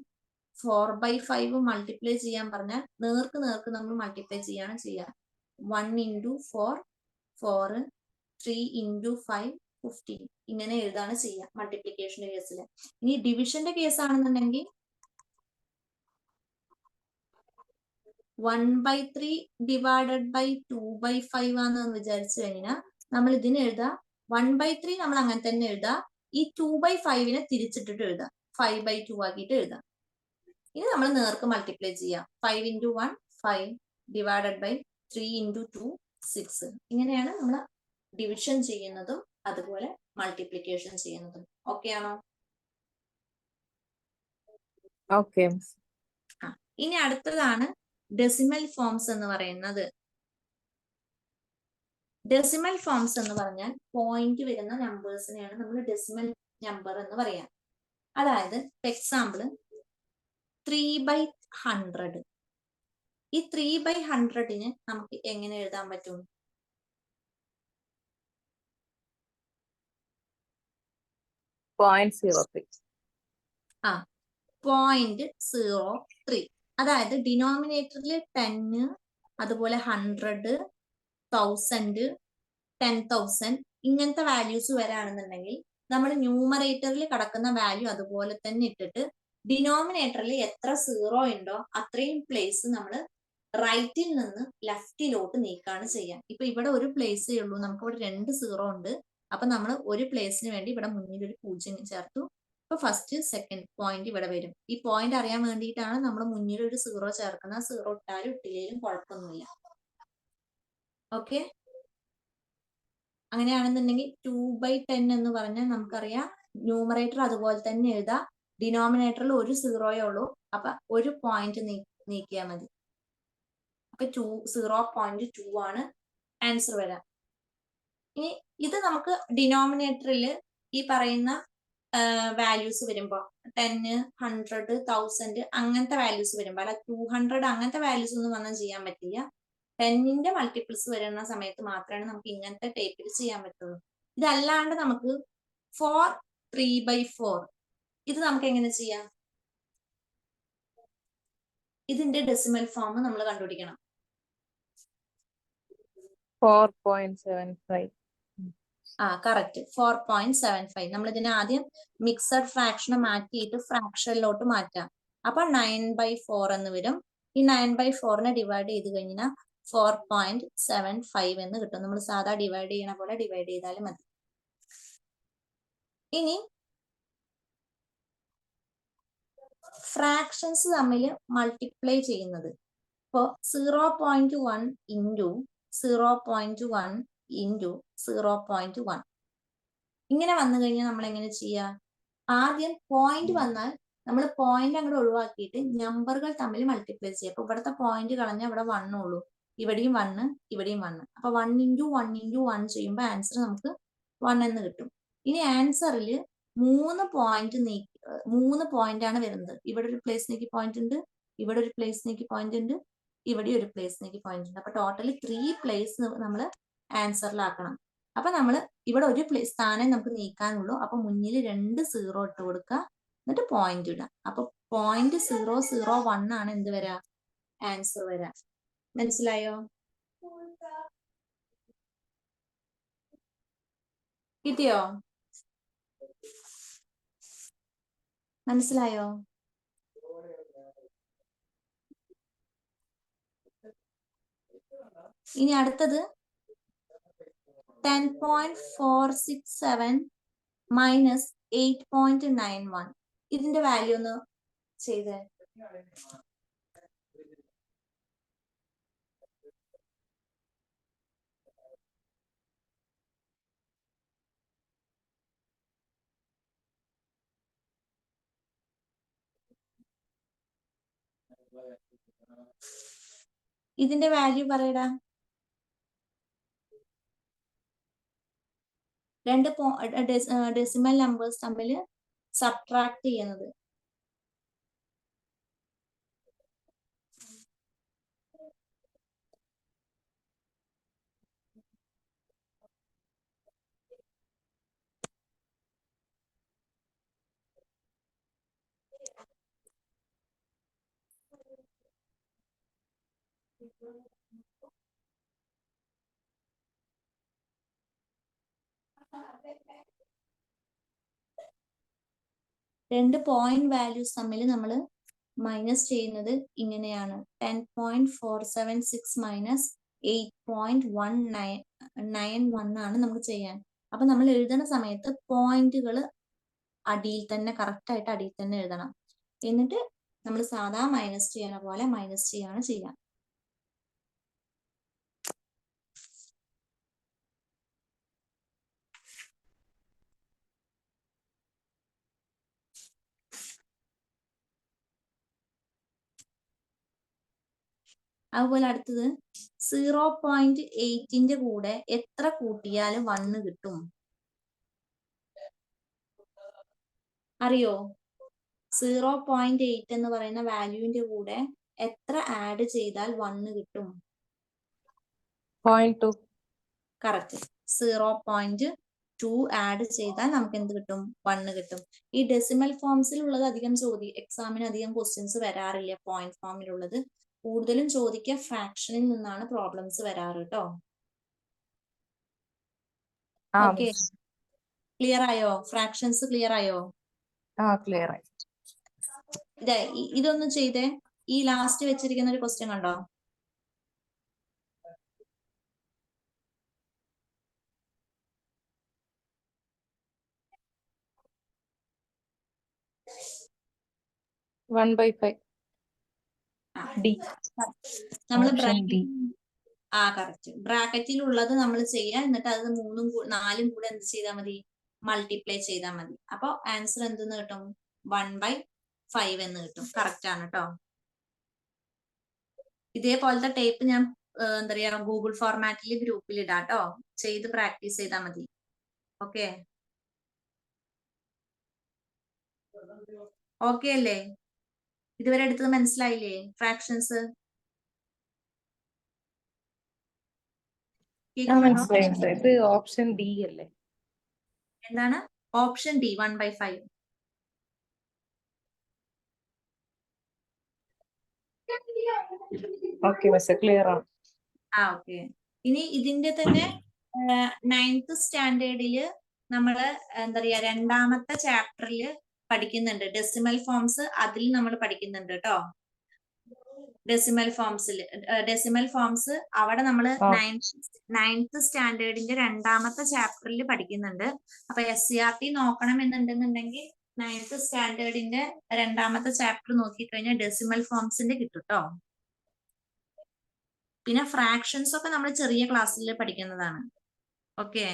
4/5 മൾട്ടിപ്ലൈ ചെയ്യാൻ പറഞ്ഞാൽ നേർക്ക് നമ്മൾ മൾട്ടിപ്ലൈ ചെയ്യാണ് ചെയ്യുക. 1 × 4 4, 3 × 5 15, ഇങ്ങനെ എഴുതാണ് ചെയ്യുക മൾട്ടിപ്ലിക്കേഷന്റെ കേസിൽ. ഇനി ഡിവിഷന്റെ കേസ് ആണെന്നുണ്ടെങ്കിൽ 1/3 / 2/5 ആണെന്ന് വിചാരിച്ചു കഴിഞ്ഞാൽ നമ്മൾ ഇതിന് എഴുതാ 1/3 നമ്മൾ അങ്ങനെ തന്നെ എഴുതാ, ഈ 2/5 തിരിച്ചിട്ടിട്ട് എഴുതാം, 5/2 ആക്കിയിട്ട് എഴുതാം. ഇനി നമ്മൾ നേർക്ക് മൾട്ടിപ്ലൈ ചെയ്യാം. 5 × 1 5 / 3 × 2 6. ഇങ്ങനെയാണ് നമ്മൾ ഡിവിഷൻ ചെയ്യുന്നതും അതുപോലെ മൾട്ടിപ്ലിക്കേഷൻ ചെയ്യുന്നതും. ഓക്കെ ആണോ? ഓക്കെ. ഇനി അടുത്തതാണ് ഡെസിമൽ ഫോംസ് എന്ന് പറയുന്നത്. ഡെസിമൽ ഫോംസ് എന്ന് പറഞ്ഞാൽ പോയിന്റ് വരുന്ന നമ്പേഴ്സിനെയാണ് നമ്മൾ ഡെസിമൽ നമ്പർ എന്ന് പറയാം. അതായത് എക്സാമ്പിൾ 3/100. ഈ 3/100 നമുക്ക് എങ്ങനെ എഴുതാൻ പറ്റും? ആ, 0.03. അതായത് ഡിനോമിനേറ്ററിൽ 10, അതുപോലെ 100, 1000, 10,000 ഇങ്ങനത്തെ വാല്യൂസ് വരാണെന്നുണ്ടെങ്കിൽ നമ്മൾ ന്യൂമറേറ്ററിൽ കിടക്കുന്ന വാല്യൂ അതുപോലെ തന്നെ ഇട്ടിട്ട് ഡിനോമിനേറ്ററിൽ എത്ര സീറോ ഉണ്ടോ അത്രയും പ്ലേസ് നമ്മൾ റൈറ്റിൽ നിന്ന് ലെഫ്റ്റിലോട്ട് നീക്കാണ് ചെയ്യാം. ഇപ്പൊ ഇവിടെ ഒരു പ്ലേസേ ഉള്ളൂ, നമുക്ക് ഇവിടെ 2 സീറോ ഉണ്ട്. അപ്പൊ നമ്മൾ ഒരു പ്ലേസിന് വേണ്ടി ഇവിടെ മുന്നിൽ ഒരു 0 ചേർത്തു. ഇപ്പൊ ഫസ്റ്റ് സെക്കൻഡ് പോയിന്റ് ഇവിടെ വരും. ഈ പോയിന്റ് അറിയാൻ വേണ്ടിയിട്ടാണ് നമ്മൾ മുന്നിൽ ഒരു സീറോ ചേർക്കുന്നത്. സീറോ ഇട്ടാലും ഇട്ടില്ലേലും കുഴപ്പമൊന്നുമില്ല. ഓക്കെ, അങ്ങനെയാണെന്നുണ്ടെങ്കിൽ 2/10 എന്ന് പറഞ്ഞാൽ നമുക്കറിയാം ന്യൂമറേറ്റർ അതുപോലെ തന്നെ എഴുതാം, ഡിനോമിനേറ്ററിൽ ഒരു സീറോയേ ഉള്ളൂ, അപ്പൊ ഒരു പോയിന്റ് നീക്കിയാൽ മതി. അപ്പൊ 0.2 ആണ് ആൻസർ വരാം. ഇനി ഇത് നമുക്ക് ഡിനോമിനേറ്ററിൽ ഈ പറയുന്ന വാല്യൂസ് വരുമ്പോ 10, 100, 1000 അങ്ങനത്തെ വാല്യൂസ് വരുമ്പോ, അല്ല 200 അങ്ങനത്തെ വാല്യൂസ് ഒന്നും വന്നാൽ ചെയ്യാൻ പറ്റില്ല. 10ന്റെ മൾട്ടിപ്പിൾസ് വരുന്ന സമയത്ത് മാത്രമാണ് നമുക്ക് ഇങ്ങനത്തെ ടൈപ്പിൽ ചെയ്യാൻ പറ്റുള്ളൂ. ഇതല്ലാണ്ട് നമുക്ക് 4 3/4 ഇത് നമുക്ക് എങ്ങനെ ചെയ്യാം? ഇതിന്റെ ഡെസിമൽ ഫോം നമ്മൾ കണ്ടുപിടിക്കണം. 4.75. കറക്റ്റ്, 4.75. നമ്മൾ ഇതിനെ ആദ്യം മിക്സഡ് ഫ്രാക്ഷനെ മാറ്റിയിട്ട് ഫ്രാക്ഷനിലോട്ട് മാറ്റാം. അപ്പൊ 9/4 എന്ന് വരും. ഈ 9/4 ഡിവൈഡ് ചെയ്ത് കഴിഞ്ഞാൽ 4.75 എന്ന് കിട്ടും. നമ്മൾ സാധാ ഡിവൈഡ് ചെയ്യണ പോലെ ഡിവൈഡ് ചെയ്താലും മതി. ഇനി ഫ്രാക്ഷൻസ് തമ്മിൽ മൾട്ടിപ്ലൈ ചെയ്യുന്നത്, ഇപ്പോ 0.1 × 0.1 × 0.1 ഇങ്ങനെ വന്നു കഴിഞ്ഞാൽ നമ്മൾ എങ്ങനെ ചെയ്യാ? ആദ്യം പോയിന്റ് വന്നാൽ നമ്മൾ പോയിന്റ് അങ്ങോട്ട് ഒഴിവാക്കിയിട്ട് നമ്പറുകൾ തമ്മിൽ മൾട്ടിപ്ലൈ ചെയ്യുക. അപ്പൊ ഇവിടുത്തെ പോയിന്റ് കളഞ്ഞാൽ ഇവിടെ 1 ഉള്ളൂ, ഇവിടെയും 1, ഇവിടെയും 1. അപ്പൊ 1 × 1 × 1 ചെയ്യുമ്പോൾ ആൻസർ നമുക്ക് 1 എന്ന് കിട്ടും. ഇനി ആൻസറിൽ 3 പോയിന്റ് ആണ് വരുന്നത്. ഇവിടെ ഒരു പ്ലേസ് നീക്കി പോയിന്റ് ഉണ്ട്, ഇവിടെ ഒരു പ്ലേസ് നീക്കി പോയിന്റ് ഉണ്ട്, ഇവിടെ ഒരു പ്ലേസ് നീക്കി പോയിന്റ് ഉണ്ട്. അപ്പൊ ടോട്ടലി 3 പ്ലേസ് നമ്മൾ ആൻസറിലാക്കണം. അപ്പൊ നമ്മൾ ഇവിടെ ഒരു സ്ഥാനം നമുക്ക് നീക്കാനുള്ളൂ. അപ്പൊ മുന്നിൽ 2 സീറോ ഇട്ട് കൊടുക്കുക, എന്നിട്ട് പോയിന്റ് ഇടാം. അപ്പൊ 0.001 ആണ് എന്ത് വരാ? ആൻസർ വരാ. മനസ്സിലായോ? കിട്ടിയോ? മനസ്സിലായോ? ഇനി അടുത്തത് 10.467 മൈനസ് 8.91. ഇതിന്റെ വാല്യൂ ഒന്ന് ചെയ്തേ. ഇതിന്റെ വാല്യൂ പറയടാ. രണ്ട് ഡെസിമൽ നമ്പേഴ്സ് തമ്മിൽ സബ്ട്രാക്ട് ചെയ്യുന്നത്. രണ്ട് പോയിന്റ് വാല്യൂസ് തമ്മിൽ നമ്മൾ മൈനസ് ചെയ്യുന്നത് ഇങ്ങനെയാണ്. 10.476 മൈനസ് 8.191 ആണ് നമുക്ക് ചെയ്യാൻ. അപ്പൊ നമ്മൾ എഴുതുന്ന സമയത്ത് പോയിന്റുകൾ അടിയിൽ തന്നെ കറക്റ്റ് ആയിട്ട് അടിയിൽ തന്നെ എഴുതണം. എന്നിട്ട് നമ്മൾ സാധാ മൈനസ് ചെയ്യണ പോലെ മൈനസ് ചെയ്യാണ് ചെയ്യാം. അതുപോലെ അടുത്തത് 0.8ന്റെ കൂടെ എത്ര കൂട്ടിയാൽ 1 കിട്ടും? അറിയോ? 0.8 എന്ന് പറയുന്ന വാല്യൂവിന്റെ കൂടെ എത്ര ആഡ് ചെയ്താൽ 1 കിട്ടും? 0.2. കറക്റ്റ്. 0.2 ആഡ് ചെയ്താൽ നമുക്ക് എന്ത് കിട്ടും? 1 കിട്ടും. ഈ ഡെസിമൽ ഫോംസിൽ ഉള്ളത് അധികം എക്സാമിന് അധികം ക്വസ്റ്റ്യൻസ് വരാറില്ല. പോയിന്റ് ഫോമിലുള്ളത് കൂടുതലും ചോദിക്കുക ഫ്രാക്ഷനിൽ നിന്നാണ് പ്രോബ്ലംസ് വരാറ് കേട്ടോ. ഓക്കെ, ക്ലിയർ ആയോ? ഫ്രാക്ഷൻസ് ക്ലിയർ ആയോ? ക്ലിയർ ആയി. ഇതൊന്നും ചെയ്തേ. ഈ ലാസ്റ്റ് വെച്ചിരിക്കുന്ന ഒരു ക്വസ്റ്റ്യൻ കണ്ടോ? നമ്മൾ കറക്റ്റ് ബ്രാക്കറ്റിലുള്ളത് നമ്മൾ ചെയ്യാം. എന്നിട്ട് അത് 3ഉം 4ഉം കൂടെ എന്ത് ചെയ്താൽ മതി? മൾട്ടിപ്ലൈ ചെയ്താൽ മതി. അപ്പൊ ആൻസർ എന്തെന്ന് കിട്ടും? 1/5 എന്ന് കിട്ടും. കറക്റ്റ് ആണ് കേട്ടോ. ഇതേപോലത്തെ ടേപ്പ് ഞാൻ എന്താ പറയാ ഗൂഗിൾ ഫോർമാറ്റിൽ ഗ്രൂപ്പിൽ ഇടാം കേട്ടോ. ചെയ്ത് പ്രാക്ടീസ് ചെയ്താൽ മതി. ഓക്കെ ഓക്കെ അല്ലേ? ഇതുവരെ എടുത്തത് മനസ്സിലായില്ലേ? ഫ്രാക്ഷൻസ് ഇത് ഓപ്ഷൻ ഡി അല്ലേ? എന്താണ് ഓപ്ഷൻ ഡി? 1/5. ക്ലിയർ ആണ്. ഓക്കെ. ഇനി ഇതിന്റെ തന്നെ 9th സ്റ്റാൻഡേർഡില് നമ്മള് എന്താ പറയാ രണ്ടാമത്തെ ചാപ്റ്ററിൽ പഠിക്കുന്നുണ്ട് ഡെസിമൽ ഫോംസ്. അതിൽ നമ്മൾ പഠിക്കുന്നുണ്ട് കേട്ടോ. ഡെസിമൽ ഫോംസ് അവിടെ നമ്മൾ 9th സ്റ്റാൻഡേർഡിന്റെ രണ്ടാമത്തെ ചാപ്റ്ററിൽ പഠിക്കുന്നുണ്ട്. അപ്പൊ SCRT നോക്കണം എന്നുണ്ടെന്നുണ്ടെങ്കിൽ 9th സ്റ്റാൻഡേർഡിന്റെ രണ്ടാമത്തെ ചാപ്റ്റർ നോക്കിക്കഴിഞ്ഞാൽ ഡെസിമൽ ഫോംസിന്റെ കിട്ടും കേട്ടോ. പിന്നെ ഫ്രാക്ഷൻസ് ഒക്കെ നമ്മൾ ചെറിയ ക്ലാസ്സിൽ പഠിക്കുന്നതാണ്. ഓക്കെ.